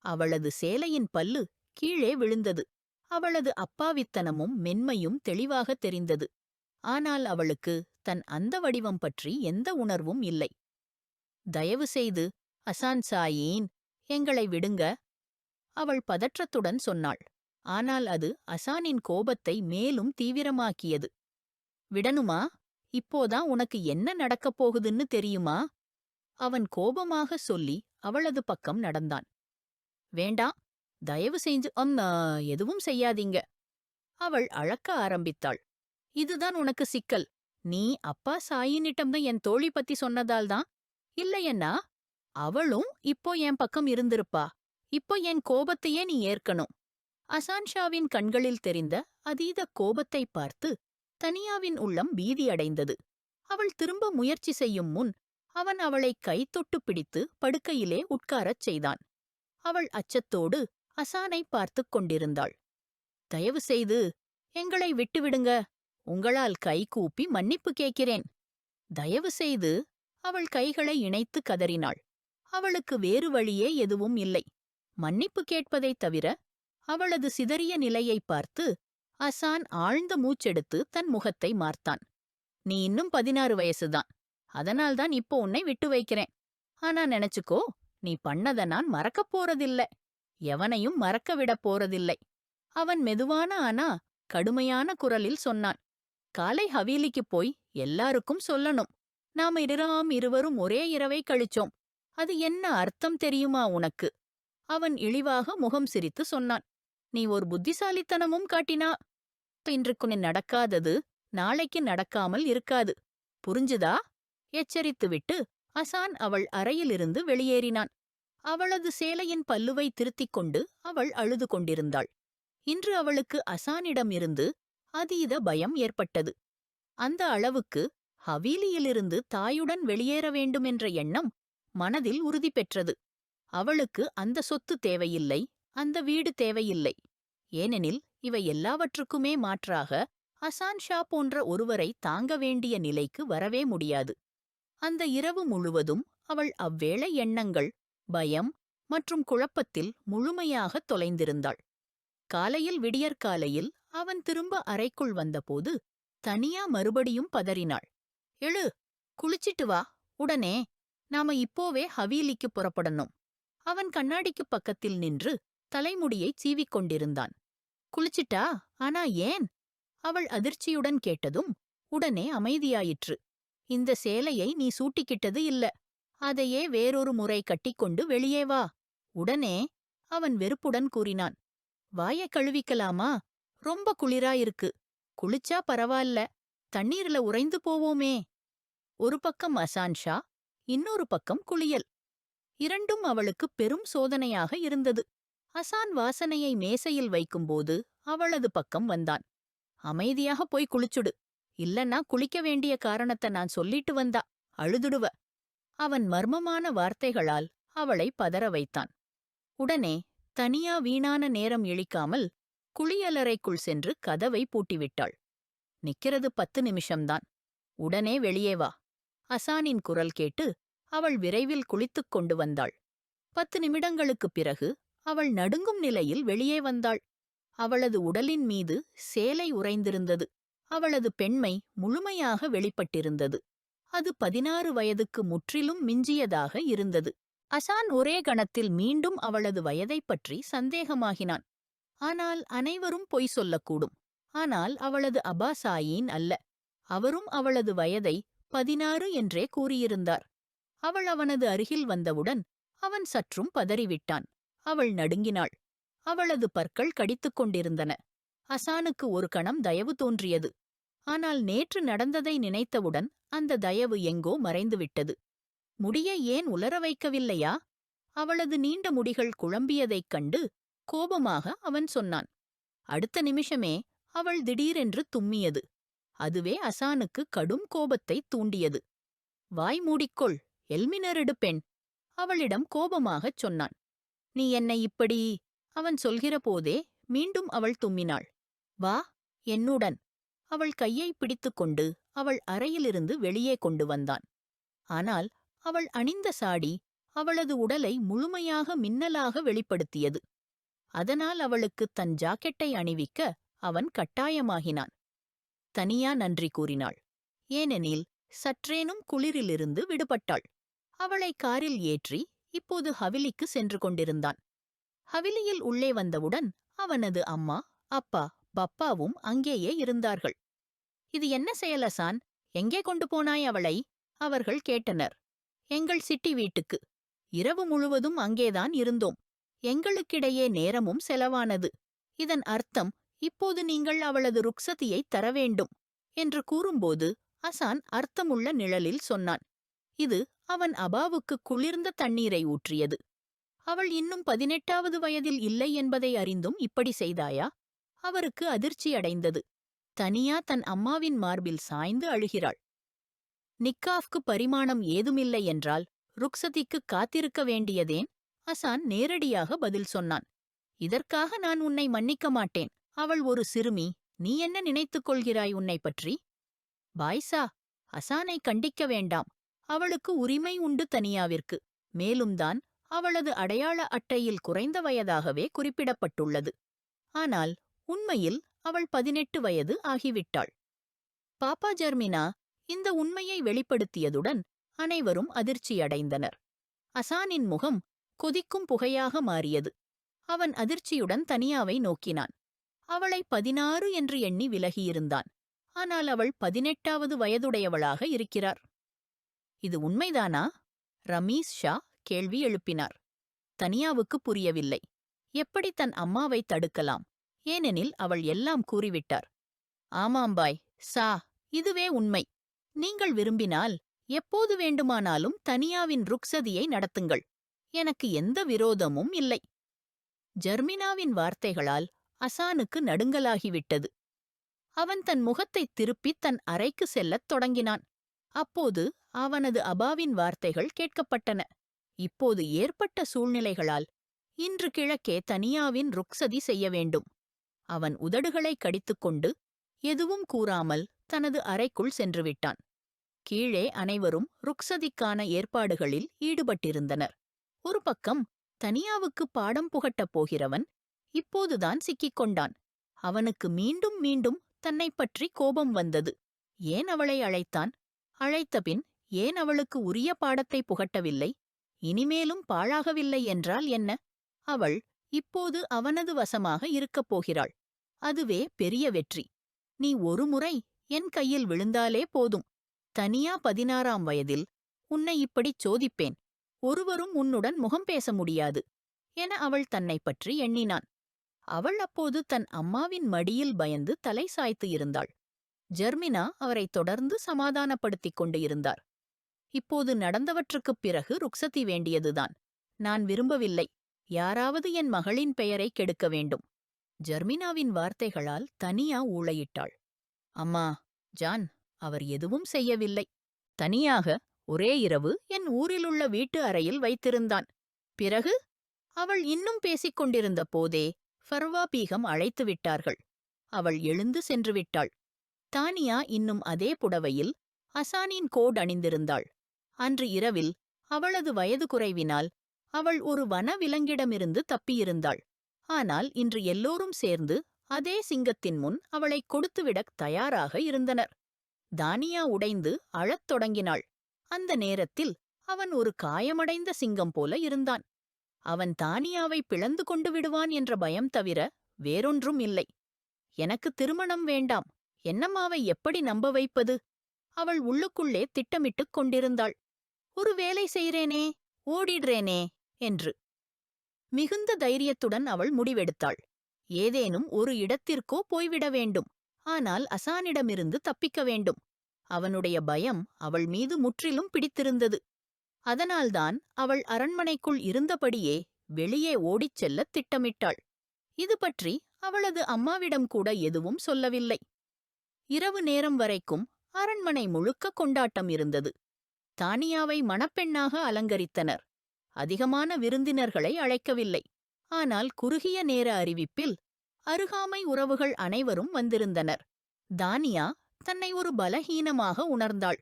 அவளது சேலையின் பல்லு கீழே விழுந்தது. அவளது அப்பாவித்தனமும் மென்மையும் தெளிவாக தெரிந்தது. ஆனால் அவளுக்கு தன் அந்த வடிவம் பற்றி எந்த உணர்வும் இல்லை. தயவு செய்து அசான் சாயீன், எங்களை விடுங்க, அவள் பதற்றத்துடன் சொன்னாள். ஆனால் அது அசானின் கோபத்தை மேலும் தீவிரமாக்கியது. விடணுமா? இப்போதான் உனக்கு என்ன நடக்கப் போகுதுன்னு தெரியுமா? அவன் கோபமாக சொல்லி அவளது பக்கம் நடந்தான். வேண்டாம், தயவு செஞ்சு எதுவும் செய்யாதீங்க. அவள் அழக்க ஆரம்பித்தாள். இதுதான் உனக்கு சிக்கல். நீ அப்பா சாயினிட்டம்தான் என் தோழி பத்தி சொன்னதால்தான். இல்லையன்னா அவளும் இப்போ என் பக்கம் இருந்திருப்பா. இப்போ என் கோபத்தையே நீ ஏற்கணும். அசான்ஷாவின் கண்களில் தெரிந்த அதீத கோபத்தை பார்த்து தனியாவின் உள்ளம் பீதியடைந்தது. அவள் திரும்ப முயற்சி செய்யும் முன் அவன் அவளை கைத்தொட்டு பிடித்து படுக்கையிலே உட்காரச் செய்தான். அவள் அச்சத்தோடு அசானை பார்த்துக் கொண்டிருந்தாள். தயவு செய்து எங்களை விட்டுவிடுங்க. உங்களால் கைகூப்பி மன்னிப்பு கேட்கிறேன். தயவு செய்து. அவள் கைகளை இணைத்து கதறினாள். அவளுக்கு வேறு வழியே எதுவும் இல்லை. மன்னிப்பு கேட்பதைத் தவிர. அவளது சிதறிய நிலையை பார்த்து அசான் ஆழ்ந்த மூச்செடுத்து தன் முகத்தை மார்த்தான். நீ இன்னும் 16 வயசுதான். அதனால்தான் இப்போ உன்னை விட்டு வைக்கிறேன். ஆனா நினைச்சுக்கோ, நீ பண்ணத நான் மறக்கப் போறதில்ல. எவனையும் மறக்க விடப் போறதில்லை. அவன் மெதுவான ஆனா கடுமையான குரலில் சொன்னான். காலை ஹவேலிக்குப் போய் எல்லாருக்கும் சொல்லணும். நாம இருவரும் ஒரே இரவை கழிச்சோம். அது என்ன அர்த்தம் தெரியுமா உனக்கு? அவன் இழிவாக முகம் சிரித்து சொன்னான். நீ ஒரு புத்திசாலித்தனமும் காட்டினா. இன்றுக்கு நடக்காதது நாளைக்கு நடக்காமல் இருக்காது. புரிஞ்சுதா? எச்சரித்துவிட்டு அசான் அவள் அறையிலிருந்து வெளியேறினான். அவளது சேலையின் பல்லுவை திருத்திக் கொண்டு அவள் அழுது கொண்டிருந்தாள். இன்று அவளுக்கு அசானிடமிருந்து அதீத பயம் ஏற்பட்டது. அந்த அளவுக்கு ஹவீலியிலிருந்து தாயுடன் வெளியேற வேண்டுமென்ற எண்ணம் மனதில் உறுதி பெற்றது. அவளுக்கு அந்த சொத்து தேவையில்லை, அந்த வீடு தேவையில்லை. ஏனெனில் இவை எல்லாவற்றுக்குமே மாற்றாக அசான் ஷா போன்ற ஒருவரை தாங்க வேண்டிய நிலைக்கு வரவே முடியாது. அந்த இரவு முழுவதும் அவள் அவ்வேளை எண்ணங்கள், பயம் மற்றும் குழப்பத்தில் முழுமையாக தொலைந்திருந்தாள். காலையில் விடியற்காலையில் அவன் திரும்ப அறைக்குள் வந்தபோது தனியா மறுபடியும் பதறினாள். எழு, குளிச்சிட்டு வா, உடனே. நாம இப்போவே ஹவீலிக்கு புறப்படணும். அவன் கண்ணாடிக்குப் பக்கத்தில் நின்று தலைமுடியைச் சீவிக் கொண்டிருந்தான். குளிச்சிட்டா? ஆனா ஏன்? அவள் அதிர்ச்சியுடன் கேட்டதும் உடனே அமைதியாயிற்று. இந்த சேலையை நீ சூட்டிக்கிட்டது இல்ல. அதையே வேறொரு முறை கட்டிக்கொண்டு வெளியே வா, உடனே. அவன் வெறுப்புடன் கூறினான். வாயை கழுவிக்கலாமா? ரொம்ப குளிராயிருக்கு. குளிச்சா பரவாயில்ல, தண்ணீர்ல உறைந்து போவோமே. ஒரு பக்கம் அசான் ஷா, இன்னொரு பக்கம் குளியல். இரண்டும் அவளுக்கு பெரும் சோதனையாக இருந்தது. அசான் வாசனையை மேசையில் வைக்கும்போது அவளது பக்கம் வந்தான். அமைதியாக போய் குளிச்சுடு. இல்லன்னா குளிக்க வேண்டிய காரணத்தை நான் சொல்லிட்டு வந்தா அழுதுடுவ. அவன் மர்மமான வார்த்தைகளால் அவளை பதற வைத்தான். உடனே தனியா வீணான நேரம் இழிக்காமல் குளியலறைக்குள் சென்று கதவை பூட்டிவிட்டாள். நிக்கிறது 10 நிமிஷம்தான். உடனே வெளியே வா. அசானின் குரல் கேட்டு அவள் விரைவில் குளித்துக் கொண்டு வந்தாள். 10 நிமிடங்களுக்குப் பிறகு அவள் நடுங்கும் நிலையில் வெளியே வந்தாள். அவளது உடலின் மீது சேலை உறைந்திருந்தது. அவளது பெண்மை முழுமையாக வெளிப்பட்டிருந்தது. அது 16 வயதுக்கு முற்றிலும் மிஞ்சியதாக இருந்தது. அசான் ஒரே கணத்தில் மீண்டும் அவளது வயதைப் பற்றி சந்தேகமாகினான். ஆனால் அனைவரும் பொய் சொல்லக்கூடும். ஆனால் அவளது அபா சாயீன் அல்ல. அவரும் அவளது வயதை 16 என்றே கூறியிருந்தார். அவள் அவனது அருகில் வந்தவுடன் அவன் சற்றும் பதறிவிட்டான். அவள் நடுங்கினாள். அவளது பற்கள் கடித்துக் கொண்டிருந்தன. அசானுக்கு ஒரு கணம் தயவு தோன்றியது. ஆனால் நேற்று நடந்ததை நினைத்தவுடன் அந்த தயவு எங்கோ மறைந்துவிட்டது. முடியை ஏன் உலர வைக்கவில்லையா? அவளது நீண்ட முடிகள் குழம்பியதைக் கண்டு கோபமாக அவன் சொன்னான். அடுத்த நிமிஷமே அவள் திடீரென்று தும்மியது. அதுவே அசானுக்கு கடும் கோபத்தைத் தூண்டியது. வாய் மூடிக்கொள், எல்மினரிடு பெண், அவளிடம் கோபமாகச் சொன்னான். நீ என்னை இப்படி... அவன் சொல்கிற போதே மீண்டும் அவள் தும்மினாள். வா, என்னுடன். அவள் கையை பிடித்துக்கொண்டு அவள் அறையிலிருந்து வெளியே கொண்டு வந்தான். ஆனால் அவள் அணிந்த சாடி அவளது உடலை முழுமையாக மின்னலாக வெளிப்படுத்தியது. அதனால் அவளுக்கு தன் ஜாக்கெட்டை அணிவிக்க அவன் கட்டாயமாகினான். தனியா நன்றி கூறினாள். ஏனெனில் சற்றேனும் குளிரிலிருந்து விடுபட்டாள். அவளை காரில் ஏற்றி இப்போது ஹவிலிக்கு சென்று கொண்டிருந்தான். ஹவிலியில் உள்ளே வந்தவுடன் அவனது அம்மா, அப்பா, பப்பாவும் அங்கேயே இருந்தார்கள். இது என்ன செயல் அசான்? எங்கே கொண்டு போனாய் அவளை? அவர்கள் கேட்டனர். எங்கள் சிட்டி வீட்டுக்கு. இரவு முழுவதும் அங்கேதான் இருந்தோம். எங்களுக்கிடையே நேரமும் செலவானது. இதன் அர்த்தம் இப்போது நீங்கள் அவளது ருக்சதியை தர வேண்டும் என்று கூறும்போது அசான் அர்த்தமுள்ள நிழலில் சொன்னான். இது அவன் அபாவுக்கு குளிர்ந்த தண்ணீரை ஊற்றியது. அவள் இன்னும் 18வது வயதில் இல்லை என்பதை அறிந்தும் இப்படி செய்தாயா? அவருக்கு அதிர்ச்சியடைந்தது. தனியா தன் அம்மாவின் மார்பில் சாய்ந்து அழுகிறாள். நிக்காஃப்க்கு பரிமாணம் ஏதுமில்லை என்றால் ருக்சதிக்கு காத்திருக்க வேண்டியதேன்? அசான் நேரடியாக பதில் சொன்னான். இதற்காக நான் உன்னை மன்னிக்க மாட்டேன். அவள் ஒரு சிறுமி. நீ என்ன நினைத்துக் கொள்கிறாய் உன்னை பற்றி? பாய்சா, அசானை கண்டிக்க வேண்டாம். அவளுக்கு உரிமை உண்டு தனியாவிற்கு. மேலும்தான் அவளது அடையாள அட்டையில் குறைந்த வயதாகவே குறிப்பிடப்பட்டுள்ளது. ஆனால் உண்மையில் அவள் 18 வயது ஆகிவிட்டாள். பாப்பா ஜெர்மினா இந்த உண்மையை வெளிப்படுத்தியதுடன் அனைவரும் அதிர்ச்சியடைந்தனர். அசானின் முகம் கொதிக்கும் புகையாக மாறியது. அவன் அதிர்ச்சியுடன் தனியாவை நோக்கினான். அவளை 16 என்று எண்ணி விலகியிருந்தான். ஆனால் அவள் 18வது வயதுடையவளாக இருக்கிறார். இது உண்மைதானா? ரமீஸ் ஷா கேள்வி எழுப்பினார். தனியாவுக்கு புரியவில்லை. எப்படி தன் அம்மாவை தடுக்கலாம்? ஏனெனில் அவள் எல்லாம் கூறிவிட்டார். ஆமாம்பாய் சா, இதுவே உண்மை. நீங்கள் விரும்பினால் எப்போது வேண்டுமானாலும் தனியாவின் ருக்சதியை நடத்துங்கள். எனக்கு எந்த விரோதமும் இல்லை. ஜெர்மினாவின் வார்த்தைகளால் அசானுக்கு நடுங்கலாகிவிட்டது. அவன் தன் முகத்தைத் திருப்பித் தன் அறைக்கு செல்லத் தொடங்கினான். அப்போது அவனது அபாவின் வார்த்தைகள் கேட்கப்பட்டன. இப்போது ஏற்பட்ட சூழ்நிலைகளால் இன்று கிழக்கே தனியாவின் ருக்சதி செய்ய வேண்டும். அவன் உதடுகளை கடித்துக்கொண்டு எதுவும் கூறாமல் தனது அறைக்குள் சென்றுவிட்டான். கீழே அனைவரும் ருக்சதிக்கான ஏற்பாடுகளில் ஈடுபட்டிருந்தனர். ஒரு பக்கம் தனியாவுக்கு பாடம் புகட்டப் போகிறவன் இப்போதுதான் சிக்கிக் கொண்டான். அவனுக்கு மீண்டும் மீண்டும் தன்னைப் பற்றி கோபம் வந்தது. ஏன் அவளை அழைத்தான்? அழைத்தபின் ஏன் அவளுக்கு உரிய பாடத்தை புகட்டவில்லை? இனிமேலும் பாழாகவில்லை என்றால் என்ன? அவள் இப்போது அவனது வசமாக இருக்கப் போகிறாள். அதுவே பெரிய வெற்றி. நீ ஒருமுறை என் கையில் விழுந்தாலே போதும். தனியா 16ஆம் வயதில் உன்னை இப்படிச் சோதிப்பேன். ஒருவரும் உன்னுடன் முகம் பேச முடியாது என அவள் தன்னைப் பற்றி எண்ணினான். அவள் அப்போது தன் அம்மாவின் மடியில் பயந்து தலை சாய்த்து இருந்தாள். ஜெர்மினா அவரை தொடர்ந்து சமாதானப்படுத்திக் கொண்டு இருந்தார். இப்போது நடந்தவற்றுக்குப் பிறகு ருக்சதி வேண்டியதுதான். நான் விரும்பவில்லை. யாராவது என் மகளின் பெயரை கெடுக்க வேண்டும். ஜெர்மினாவின் வார்த்தைகளால் தனியா ஊளையிட்டாள். அம்மா, ஜான், அவர் எதுவும் செய்யவில்லை. தனியாக ஒரே இரவு என் ஊரிலுள்ள வீட்டு அறையில் வைத்திருந்தான். பிறகு அவள் இன்னும் பேசிக் கொண்டிருந்த போதே ஃபர்வா பீகம் அழைத்து விட்டார்கள். அவள் எழுந்து சென்று விட்டாள். தானியா இன்னும் அதே புடவையில் அசானின் கோட் அணிந்திருந்தாள். அன்று இரவில் அவளது வயது குறைவினால் அவள் ஒரு வனவிலங்கிடமிருந்து தப்பியிருந்தாள். ஆனால் இன்று எல்லோரும் சேர்ந்து அதே சிங்கத்தின் முன் அவளை கொடுத்துவிடத் தயாராக இருந்தனர். தானியா உடைந்து அழத் தொடங்கினாள். அந்த நேரத்தில் அவன் ஒரு காயமடைந்த சிங்கம் போல இருந்தான். அவன் தானியாவை பிளந்து கொண்டு விடுவான் என்ற பயம் தவிர வேறொன்றும் இல்லை. எனக்கு திருமணம் வேண்டாம். என்னம்மாவை எப்படி நம்ப வைப்பது? அவள் உள்ளுக்குள்ளே திட்டமிட்டுக் கொண்டிருந்தாள். ஒரு வேலை செய்றேனே, ஓடிடுறேனே என்று. மிகுந்த தைரியத்துடன் அவள் முடிவெடுத்தாள். ஏதேனும் ஒரு இடத்திற்கோ போய்விட வேண்டும். ஆனால் அசானிடமிருந்து தப்பிக்க வேண்டும். அவனுடைய பயம் அவள் மீது முற்றிலும் பிடித்திருந்தது. அதனால்தான் அவள் அரண்மனைக்குள் இருந்தபடியே வெளியே ஓடிச் செல்லத் திட்டமிட்டாள். இது பற்றி அவளது அம்மாவிடம் கூட எதுவும் சொல்லவில்லை. இரவு நேரம் வரைக்கும் அரண்மனை முழுக்க கொண்டாட்டம் இருந்தது. தானியாவை மணப்பெண்ணாக அலங்கரித்தனர். அதிகமான விருந்தினர்களை அழைக்கவில்லை. ஆனால் குறுகிய நேர அறிவிப்பில் அருகாமை உறவுகள் அனைவரும் வந்திருந்தனர். தானியா தன்னை ஒரு பலஹீனமாக உணர்ந்தாள்.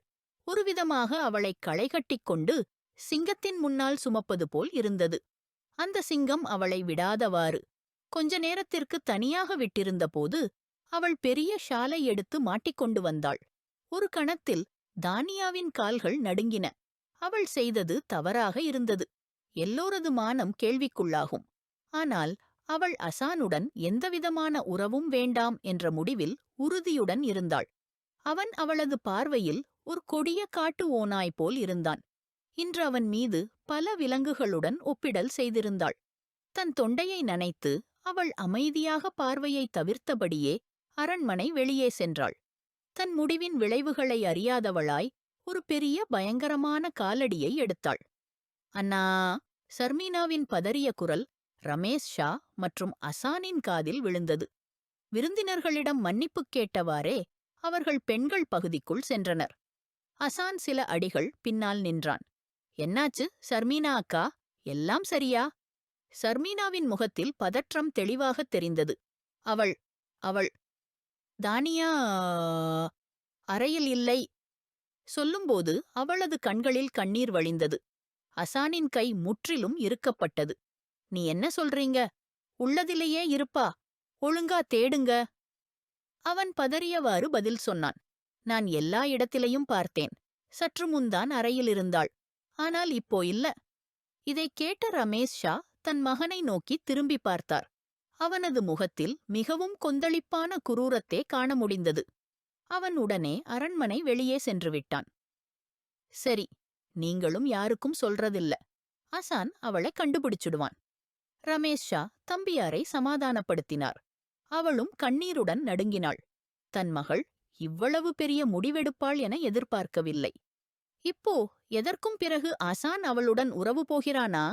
ஒருவிதமாக அவளைக் களைகட்டிக் கொண்டு சிங்கத்தின் முன்னால் சுமப்பது போல் இருந்தது. அந்த சிங்கம் அவளை விடாதவாறு கொஞ்ச நேரத்திற்கு தனியாக விட்டிருந்தபோது அவள் பெரிய ஷாலை எடுத்து மாட்டிக்கொண்டு வந்தாள். ஒரு கணத்தில் தானியாவின் கால்கள் நடுங்கின. அவள் செய்தது தவறாக இருந்தது. எல்லோரது மானம் கேள்விக்குள்ளாகும். ஆனால் அவள் அசானுடன் எந்தவிதமான உறவும் வேண்டாம் என்ற முடிவில் உறுதியுடன் இருந்தாள். அவன் அவளது பார்வையில் ஒரு கொடிய காட்டு ஓநாய் போல் இருந்தான். இன்று அவன் மீது பல விலங்குகளுடன் ஒப்பிடல் செய்திருந்தாள். தன் தொண்டையை நனைத்து அவள் அமைதியாக பார்வையை தவிர்த்தபடியே அரண்மனை வெளியே சென்றாள். தன் முடிவின் விளைவுகளை அறியாதவளாய் ஒரு பெரிய பயங்கரமான காலடியை எடுத்தாள். அண்ணா! சர்மீனாவின் பதறிய குரல் ரமேஷ் ஷா மற்றும் அசானின் காதில் விழுந்தது. விருந்தினர்களிடம் மன்னிப்புக் கேட்டவாறே அவர்கள் பெண்கள் பகுதிக்குள் சென்றனர். அசான் சில அடிகள் பின்னால் நின்றான். என்னாச்சு சர்மீனா அக்கா, எல்லாம் சரியா? சர்மீனாவின் முகத்தில் பதற்றம் தெளிவாகத் தெரிந்தது. அவள் அவள் தானியா அறையில் இல்லை சொல்லும்போது அவளது கண்களில் கண்ணீர் வழிந்தது. அசானின் கை முற்றிலும் இறுக்கப்பட்டது. நீ என்ன சொல்றீங்க? உள்ளதிலேயே இருப்பா, ஒழுங்கா தேடுங்க. அவன் பதறியவாறு பதில் சொன்னான். நான் எல்லா இடத்திலையும் பார்த்தேன். சற்று முன்தான் அறையில் இருந்தாள். ஆனால் இப்போ இல்ல. இதைக் கேட்ட ரமேஷ் ஷா தன் மகனை நோக்கி திரும்பி பார்த்தார். அவனது முகத்தில் மிகவும் கொந்தளிப்பான குரூரத்தே காண முடிந்தது. அவன் உடனே அரண்மனை வெளியே சென்று விட்டான். சரி, நீங்களும் யாருக்கும் சொல்றதில்ல. அசான் அவளை கண்டுபிடிச்சுடுவான். ரமேஷ் ஷா தம்பியாரை சமாதானப்படுத்தினார். அவளும் கண்ணீருடன் நடுங்கினாள். தன் மகள் இவ்வளவு பெரிய முடிவெடுப்பாள் என எதிர்பார்க்கவில்லை. இப்போ எதற்கும் பிறகு அசான் அவளுடன் உறவு போகிறானா?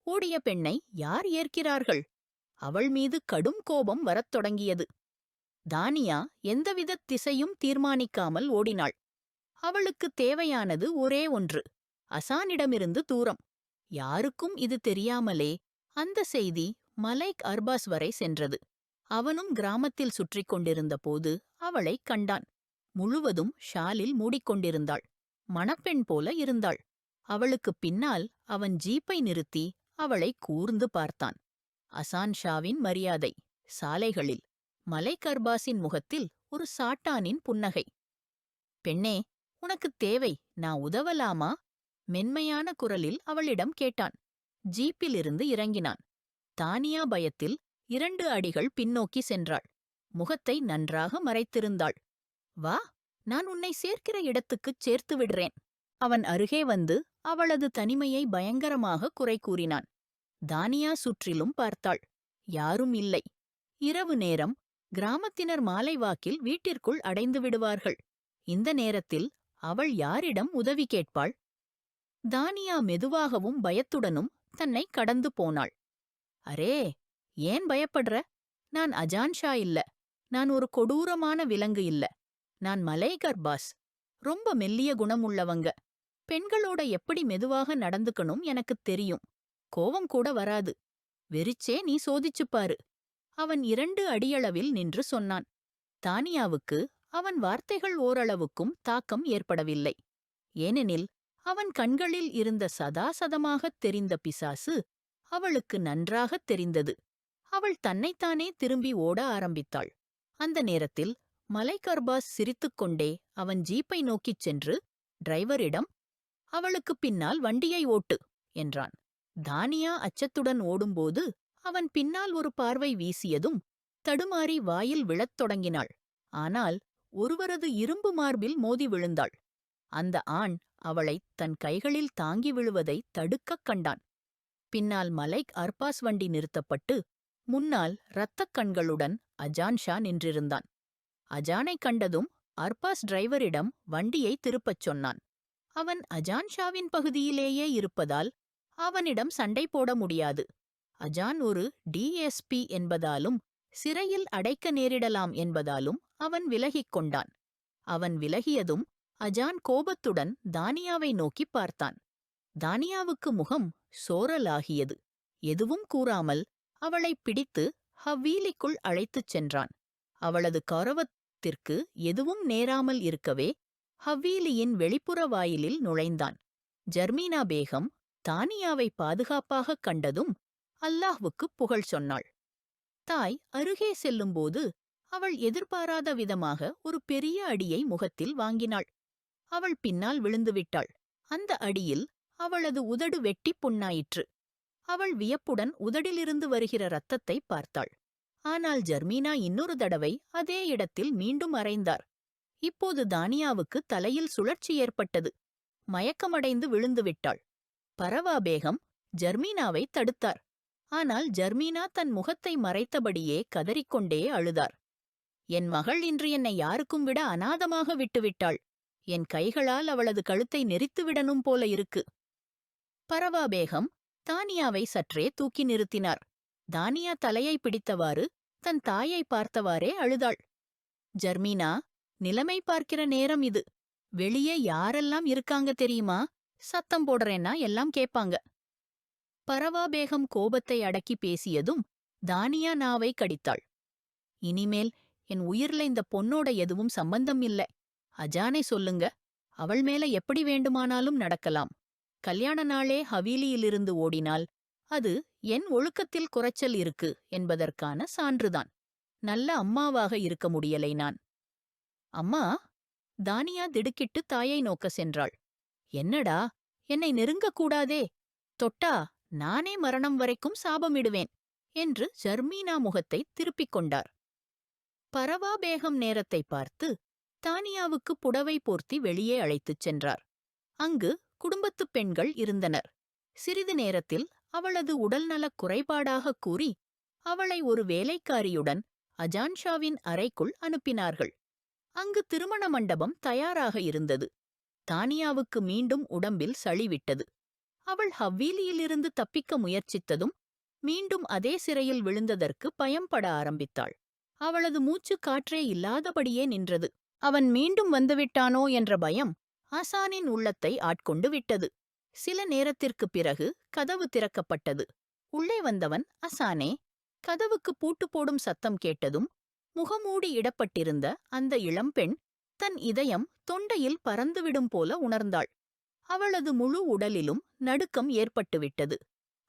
ஓடிய பெண்ணை யார் ஏற்கிறார்கள்? அவள் மீது கடும் கோபம் வரத் தொடங்கியது. தானியா எந்தவித திசையும் தீர்மானிக்காமல் ஓடினாள். அவளுக்கு தேவையானது ஒரே ஒன்று, அசானிடமிருந்து தூரம். யாருக்கும் இது தெரியாமலே அந்த செய்தி மலைக் அர்பாஸ் வரை சென்றது. அவனும் கிராமத்தில் சுற்றிக் கொண்டிருந்த போது அவளைக் கண்டான். முழுவதும் ஷாலில் மூடிக்கொண்டிருந்தாள். மணப்பெண் போல இருந்தாள். அவளுக்குப் பின்னால் அவன் ஜீப்பை நிறுத்தி அவளை கூர்ந்து பார்த்தான். அசான் ஷாவின் மரியாதை சாலைகளில், மலைக் அர்பாஸின் முகத்தில் ஒரு சாட்டானின் புன்னகை. பெண்ணே, உனக்குத் தேவை, நான் உதவலாமா? மென்மையான குரலில் அவளிடம் கேட்டான். ஜீப்பிலிருந்து இறங்கினான். தானியா பயத்தில் 2 அடிகள் பின்னோக்கி சென்றாள். முகத்தை நன்றாக மறைத்திருந்தாள். வா, நான் உன்னை சேர்க்கிற இடத்துக்குச் சேர்த்து விடுறேன். அவன் அருகே வந்து அவளது தனிமையை பயங்கரமாக குறை கூறினான். தானியா சுற்றிலும் பார்த்தாள். யாரும் இல்லை. இரவு நேரம். கிராமத்தினர் மாலை வாக்கில் வீட்டிற்குள் அடைந்து விடுவார்கள். இந்த நேரத்தில் அவள் யாரிடம் உதவி கேட்பாள்? தானியா மெதுவாகவும் பயத்துடனும் தன்னை கடந்து போனாள். அரே, ஏன் பயப்படுற? நான் அஜான் ஷா இல்ல. நான் ஒரு கொடூரமான விலங்கு இல்ல. நான் மலைக் அர்பாஸ். ரொம்ப மெல்லிய குணமுள்ளவங்க. பெண்களோட எப்படி மெதுவாக நடந்துக்கணும் எனக்குத் தெரியும். கோவம் கூட வராது. வெறிச்சே நீ சோதிச்சுப்பாரு. அவன் 2 அடியளவில் நின்று சொன்னான். தானியாவுக்கு அவன் வார்த்தைகள் ஓரளவுக்கும் தாக்கம் ஏற்படவில்லை. ஏனெனில் அவன் கண்களில் இருந்த சதாசதமாகத் தெரிந்த பிசாசு அவளுக்கு நன்றாகத் தெரிந்தது. அவள் தன்னைத்தானே திரும்பி ஓட ஆரம்பித்தாள். அந்த நேரத்தில் மலைக் அர்பாஸ் சிரித்துக்கொண்டே அவன் ஜீப்பை நோக்கிச் சென்று டிரைவரிடம், அவளுக்குப் பின்னால் வண்டியை ஓட்டு என்றான். தானியா அச்சத்துடன் ஓடும்போது அவன் பின்னால் ஒரு பார்வை வீசியதும் தடுமாறி வாயில் விழத் தொடங்கினாள். ஆனால் ஒருவரது இரும்பு மார்பில் மோதி விழுந்தாள். அந்த ஆண் அவளைத் தன் கைகளில் தாங்கி விழுவதை தடுக்கக் கண்டான். பின்னால் மலைக் அர்பாஸ் வண்டி நிறுத்தப்பட்டு முன்னால் இரத்தக் கண்களுடன் அஜான் ஷா நின்றிருந்தான். அஜானைக் கண்டதும் அர்பாஸ் டிரைவரிடம் வண்டியை திருப்பச் சொன்னான். அவன் அஜான் ஷாவின் பகுதியிலேயே இருப்பதால் அவனிடம் சண்டை போட முடியாது. அஜான் ஒரு டிஎஸ்பி என்பதாலும் சிறையில் அடைக்க நேரிடலாம் என்பதாலும் அவன் விலகிக் கொண்டான். அவன் விலகியதும் அஜான் கோபத்துடன் தானியாவை நோக்கிப் பார்த்தான். தானியாவுக்கு முகம் சோரலாகியது. எதுவும் கூறாமல் அவளைப் பிடித்து ஹவ்வீலிக்குள் அழைத்துச் சென்றான். அவளது கௌரவத்திற்கு எதுவும் நேராமல் இருக்கவே ஹவ்வீலியின் வெளிப்புற வாயிலில் நுழைந்தான். ஜர்மீனா பேகம் தானியாவை பாதுகாப்பாகக் கண்டதும் அல்லாஹ்வுக்குப் புகழ் சொன்னாள். தாய் அருகே செல்லும்போது அவள் எதிர்பாராத விதமாக ஒரு பெரிய அடியை முகத்தில் வாங்கினாள். அவள் பின்னால் விழுந்துவிட்டாள். அந்த அடியில் அவளது உதடு வெட்டிப் புண்ணாயிற்று. அவள் வியப்புடன் உதடிலிருந்து வருகிற இரத்தத்தை பார்த்தாள். ஆனால் ஜர்மீனா இன்னொரு தடவை அதே இடத்தில் மீண்டும் அறைந்தார். இப்போது தானியாவுக்கு தலையில் சுழற்சி ஏற்பட்டது. மயக்கமடைந்து விழுந்துவிட்டாள். பரவா பேகம் ஜர்மீனாவை தடுத்தார். ஆனால் ஜர்மீனா தன் முகத்தை மறைத்தபடியே கதறிக்கொண்டே அழுதார். என் மகள் இன்று என்னை யாருக்கும் விட அநாதமாக விட்டுவிட்டாள். என் கைகளால் அவளது கழுத்தை நெரித்துவிடணும் போல இருக்கு. பரவா பேகம் தானியாவை சற்றே தூக்கி நிறுத்தினார். தானியா தலையை பிடித்தவாறு தன் தாயை பார்த்தவாறே அழுதாள். ஜர்மீனா, நிலைமை பார்க்கிற நேரம் இது. வெளியே யாரெல்லாம் இருக்காங்க தெரியுமா? சத்தம் போடுறேன்னா எல்லாம் கேட்பாங்க. பரவா பேகம் கோபத்தை அடக்கி பேசியதும் தானியா நாவை கடித்தாள். இனிமேல் என் உயிர்ல இந்த பொண்ணோட எதுவும் சம்பந்தம் இல்ல. அஜானை சொல்லுங்க. அவள் மேல எப்படி வேண்டுமானாலும் நடக்கலாம். கல்யாண நாளே ஹவீலியிலிருந்து ஓடினால் அது என் ஒழுக்கத்தில் குறைச்சல் இருக்கு என்பதற்கான சான்றுதான். நல்ல அம்மாவாக இருக்க முடியலை நான். அம்மா, தானியா திடுக்கிட்டு தாயை நோக்க சென்றாள். என்னடா, என்னை நெருங்கக்கூடாதே. தொட்டா நானே மரணம் வரைக்கும் சாபமிடுவேன் என்று ஜர்மீனா முகத்தை திருப்பிக் கொண்டார். பரவா பேகம் நேரத்தை பார்த்து தானியாவுக்கு புடவை போர்த்தி வெளியே அழைத்துச் சென்றார். அங்கு குடும்பத்துப் பெண்கள் இருந்தனர். சிறிது நேரத்தில் அவளது உடல்நலக் குறைபாடாகக் கூறி அவளை ஒரு வேலைக்காரியுடன் அஜான்ஷாவின் அறைக்குள் அனுப்பினார்கள். அங்கு திருமண மண்டபம் தயாராக இருந்தது. தானியாவுக்கு மீண்டும் உடம்பில் சளிவிட்டது. அவள் ஹவ்வீலியிலிருந்து தப்பிக்க முயற்சித்ததும் மீண்டும் அதே சிறையில் விழுந்ததற்கு பயம்பட ஆரம்பித்தாள். அவளது மூச்சு காற்றே இல்லாதபடியே நின்றது. அவன் மீண்டும் வந்துவிட்டானோ என்ற பயம் ஆசானின் உள்ளத்தை ஆட்கொண்டு விட்டது. சில நேரத்திற்குப் பிறகு கதவு திறக்கப்பட்டது. உள்ளே வந்தவன் அசானே. கதவுக்கு பூட்டு போடும் சத்தம் கேட்டதும் முகமூடி இடப்பட்டிருந்த அந்த இளம்பெண் தன் இதயம் தொண்டையில் பறந்துவிடும் போல உணர்ந்தாள். அவளது முழு உடலிலும் நடுக்கம் ஏற்பட்டுவிட்டது.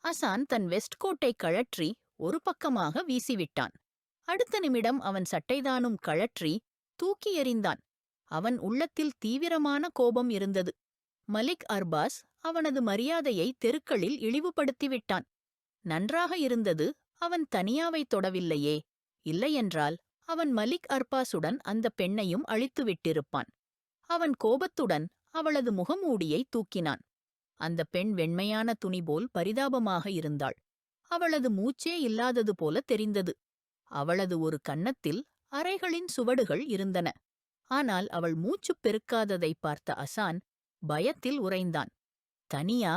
அசான் தன் வெஸ்ட்கோட்டை கழற்றி ஒரு பக்கமாக வீசிவிட்டான். அடுத்த நிமிடம் அவன் சட்டைதானும் கழற்றி தூக்கி எறிந்தான். அவன் உள்ளத்தில் தீவிரமான கோபம் இருந்தது. மலிக் அர்பாஸ் அவனது மரியாதையை தெருக்களில் இழிவுபடுத்திவிட்டான். நன்றாக இருந்தது அவன் தனியாவை தொடவில்லையே. இல்லையென்றால் அவன் மலிக் அர்பாஸுடன் அந்த பெண்ணையும் அழித்துவிட்டிருப்பான். அவன் கோபத்துடன் அவளது முகமூடியை தூக்கினான். அந்த பெண் வெண்மையான துணிபோல் பரிதாபமாக இருந்தாள். அவளது மூச்சே இல்லாதது போல தெரிந்தது. அவளது ஒரு கன்னத்தில் அறைகளின் சுவடுகள் இருந்தன. ஆனால் அவள் மூச்சுப் பெருக்காததைப் பார்த்த அசான் பயத்தில் உறைந்தான். தனியா,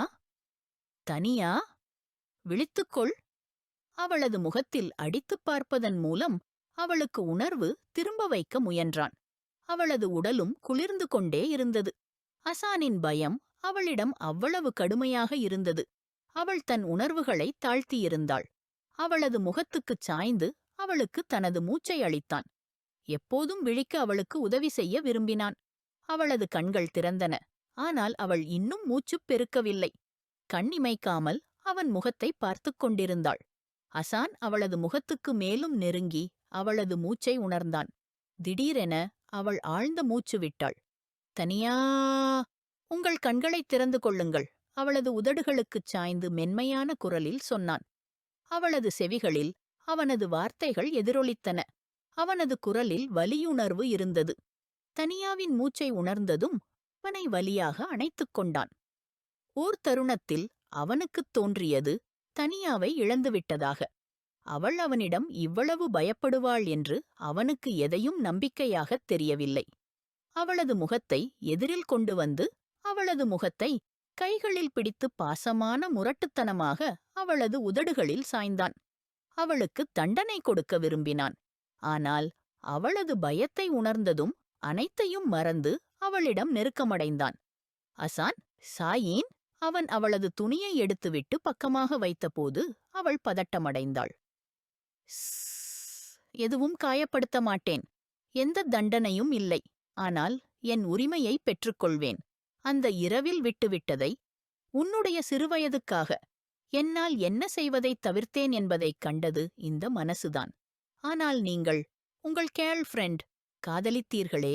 தனியா, விழித்துக்கொள். அவளது முகத்தில் அடித்துப் பார்ப்பதன் மூலம் அவளுக்கு உணர்வு திரும்ப வைக்க முயன்றான். அவளது உடலும் குளிர்ந்து கொண்டே இருந்தது. அசானின் பயம் அவளிடம் அவ்வளவு கடுமையாக இருந்தது. அவள் தன் உணர்வுகளை தாழ்த்தியிருந்தாள். அவளது முகத்துக்குச் சாய்ந்து அவளுக்கு தனது மூச்சை அளித்தான். எப்போதும் விழிக்க அவளுக்கு உதவி செய்ய விரும்பினான். அவளது கண்கள் திறந்தன. ஆனால் அவள் இன்னும் மூச்சுப் பெருக்கவில்லை. கண் இமைக்காமல் அவன் முகத்தை பார்த்துக் கொண்டிருந்தாள். அசான் அவளது முகத்துக்கு மேலும் நெருங்கி அவளது மூச்சை உணர்ந்தான். திடீரென அவள் ஆழ்ந்த மூச்சு விட்டாள். தனியா, உங்கள் கண்களைத் திறந்து கொள்ளுங்கள், அவளது உதடுகளுக்குச் சாய்ந்து மென்மையான குரலில் சொன்னான். அவளது செவிகளில் அவனது வார்த்தைகள் எதிரொலித்தன. அவனது குரலில் வலியுணர்வு இருந்தது. தனியாவின் மூச்சை உணர்ந்ததும் அவனை வலியாக அணைத்துக் கொண்டான். ஓர் தருணத்தில் அவனுக்குத் தோன்றியது தனியாவை இழந்துவிட்டதாக. அவள் அவனிடம் இவ்வளவு பயப்படுவாள் என்று அவனுக்கு எதையும் நம்பிக்கையாகத் தெரியவில்லை. அவளது முகத்தை எதிரில் கொண்டு வந்து அவளது முகத்தை கைகளில் பிடித்து பாசமான முரட்டுத்தனமாக அவளது உதடுகளில் சாய்ந்தான். அவளுக்கு தண்டனை கொடுக்க விரும்பினான். ஆனால் அவளது பயத்தை உணர்ந்ததும் அனைத்தையும் மறந்து அவளிடம் நெருக்கமடைந்தான். அசான், சாயீன். அவன் அவளது துணியை எடுத்துவிட்டு பக்கமாக வைத்தபோது அவள் பதட்டமடைந்தாள். எதுவும் காயப்படுத்த மாட்டேன். எந்த தண்டனையும் இல்லை. ஆனால் என் உரிமையை பெற்றுக்கொள்வேன். அந்த இரவில் விட்டுவிட்டதை உன்னுடைய சிறுவயதுக்காக என்னால் என்ன செய்வதைத் தவிர்த்தேன் என்பதைக் கண்டது இந்த மனசுதான். ஆனால் நீங்கள் உங்கள் கேர்ள் ஃப்ரெண்ட் காதலித்தீர்களே,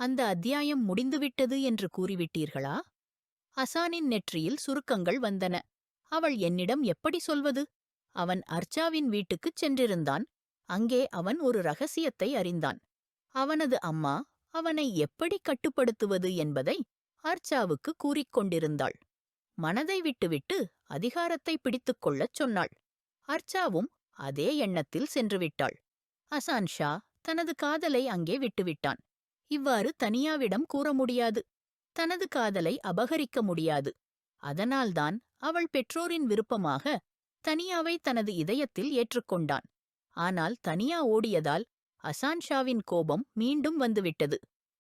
அந்த அத்தியாயம் முடிந்துவிட்டது என்று கூறிவிட்டீர்களா? அசானின் நெற்றியில் சுருக்கங்கள் வந்தன. அவள் என்னிடம் எப்படி சொல்வது? அவன் அர்ச்சாவின் வீட்டுக்குச் சென்றிருந்தான். அங்கே அவன் ஒரு ரகசியத்தை அறிந்தான். அவனது அம்மா அவனை எப்படி கட்டுப்படுத்துவது என்பதை அர்ச்சாவுக்கு கூறிக்கொண்டிருந்தாள். மனதை விட்டுவிட்டு அதிகாரத்தை பிடித்துக் கொள்ளச் சொன்னாள். அர்ச்சாவும் அதே எண்ணத்தில் சென்றுவிட்டாள். அசான் ஷா தனது காதலை அங்கே விட்டுவிட்டான். இவ்வாறு தனியாவிடம் கூற முடியாது. தனது காதலை அபகரிக்க முடியாது. அதனால்தான் அவள் பெற்றோரின் விருப்பமாக தனியாவை தனது இதயத்தில் ஏற்றுக்கொண்டான். ஆனால் தனியா ஓடியதால் அசான் ஷாவின் கோபம் மீண்டும் வந்துவிட்டது.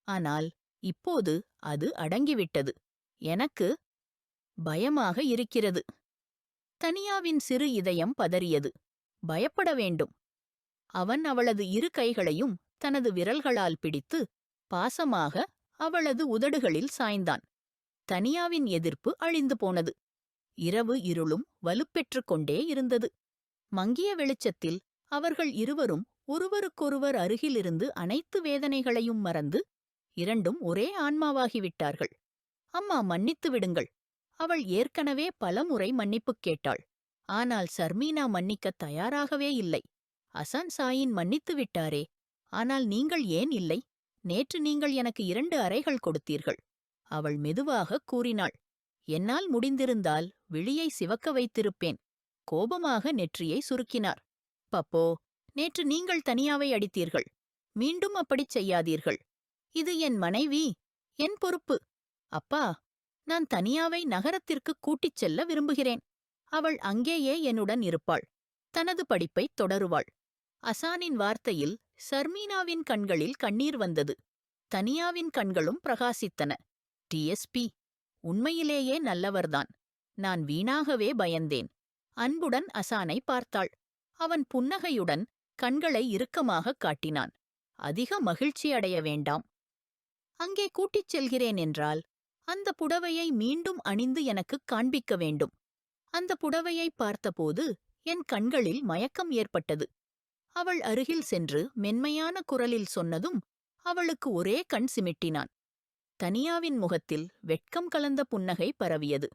ஆனால் இப்போது அது அடங்கிவிட்டது. எனக்கு பயமாக இருக்கிறது. தனியாவின் சிறு இதயம் பதறியது. பயப்பட வேண்டும். அவன் அவளது இரு கைகளையும் தனது விரல்களால் பிடித்து பாசமாக அவளது உதடுகளில் சாய்ந்தான். தனியாவின் எதிர்ப்பு அழிந்து போனது. இரவு இருளும் வலுப்பெற்றுக் கொண்டே இருந்தது. மங்கிய வெளிச்சத்தில் அவர்கள் இருவரும் ஒருவருக்கொருவர் அருகிலிருந்து அனைத்து வேதனைகளையும் மறந்து இரண்டும் ஒரே ஆன்மாவாகிவிட்டார்கள். அம்மா, மன்னித்து விடுங்கள். அவள் ஏற்கனவே பலமுறை மன்னிப்புக் கேட்டாள். ஆனால் சர்மீனா மன்னிக்கத் தயாராகவே இல்லை. அசான் சாயின் மன்னித்து விட்டாரே, ஆனால் நீங்கள் ஏன் இல்லை? நேற்று நீங்கள் எனக்கு 2 அறைகள் கொடுத்தீர்கள். அவள் மெதுவாகக் கூறினாள். என்னால் முடிந்திருந்தால் விழியை சிவக்க வைத்திருப்பேன். கோபமாக நெற்றியை சுருக்கினார். பப்போ, நேற்று நீங்கள் தனியாவை அடித்தீர்கள். மீண்டும் அப்படிச் செய்யாதீர்கள். இது என் மனைவி, என் பொறுப்பு. அப்பா, நான் தனியாவை நகரத்திற்குக் கூட்டிச் செல்ல விரும்புகிறேன். அவள் அங்கேயே என்னுடன் இருப்பாள். தனது படிப்பைத் தொடருவாள். அசானின் வார்த்தையில் சர்மீனாவின் கண்களில் கண்ணீர் வந்தது. தனியாவின் கண்களும் பிரகாசித்தன. டிஎஸ்பி உண்மையிலேயே நல்லவர்தான். நான் வீணாகவே பயந்தேன். அன்புடன் அசானை பார்த்தாள். அவன் புன்னகையுடன் கண்களை இறுக்கமாகக் காட்டினான். அதிக மகிழ்ச்சி அடைய வேண்டாம். அங்கே கூட்டிச் செல்கிறேன் என்றால் அந்த புடவையை மீண்டும் அணிந்து எனக்குக் காண்பிக்க வேண்டும். அந்த புடவையை பார்த்தபோது என் கண்களில் மயக்கம் ஏற்பட்டது. அவள் அருகில் சென்று மென்மையான குரலில் சொன்னதும் அவளுக்கு ஒரே கண் சிமிட்டினான். தனியாவின் முகத்தில் வெட்கம் கலந்த புன்னகை பரவியது.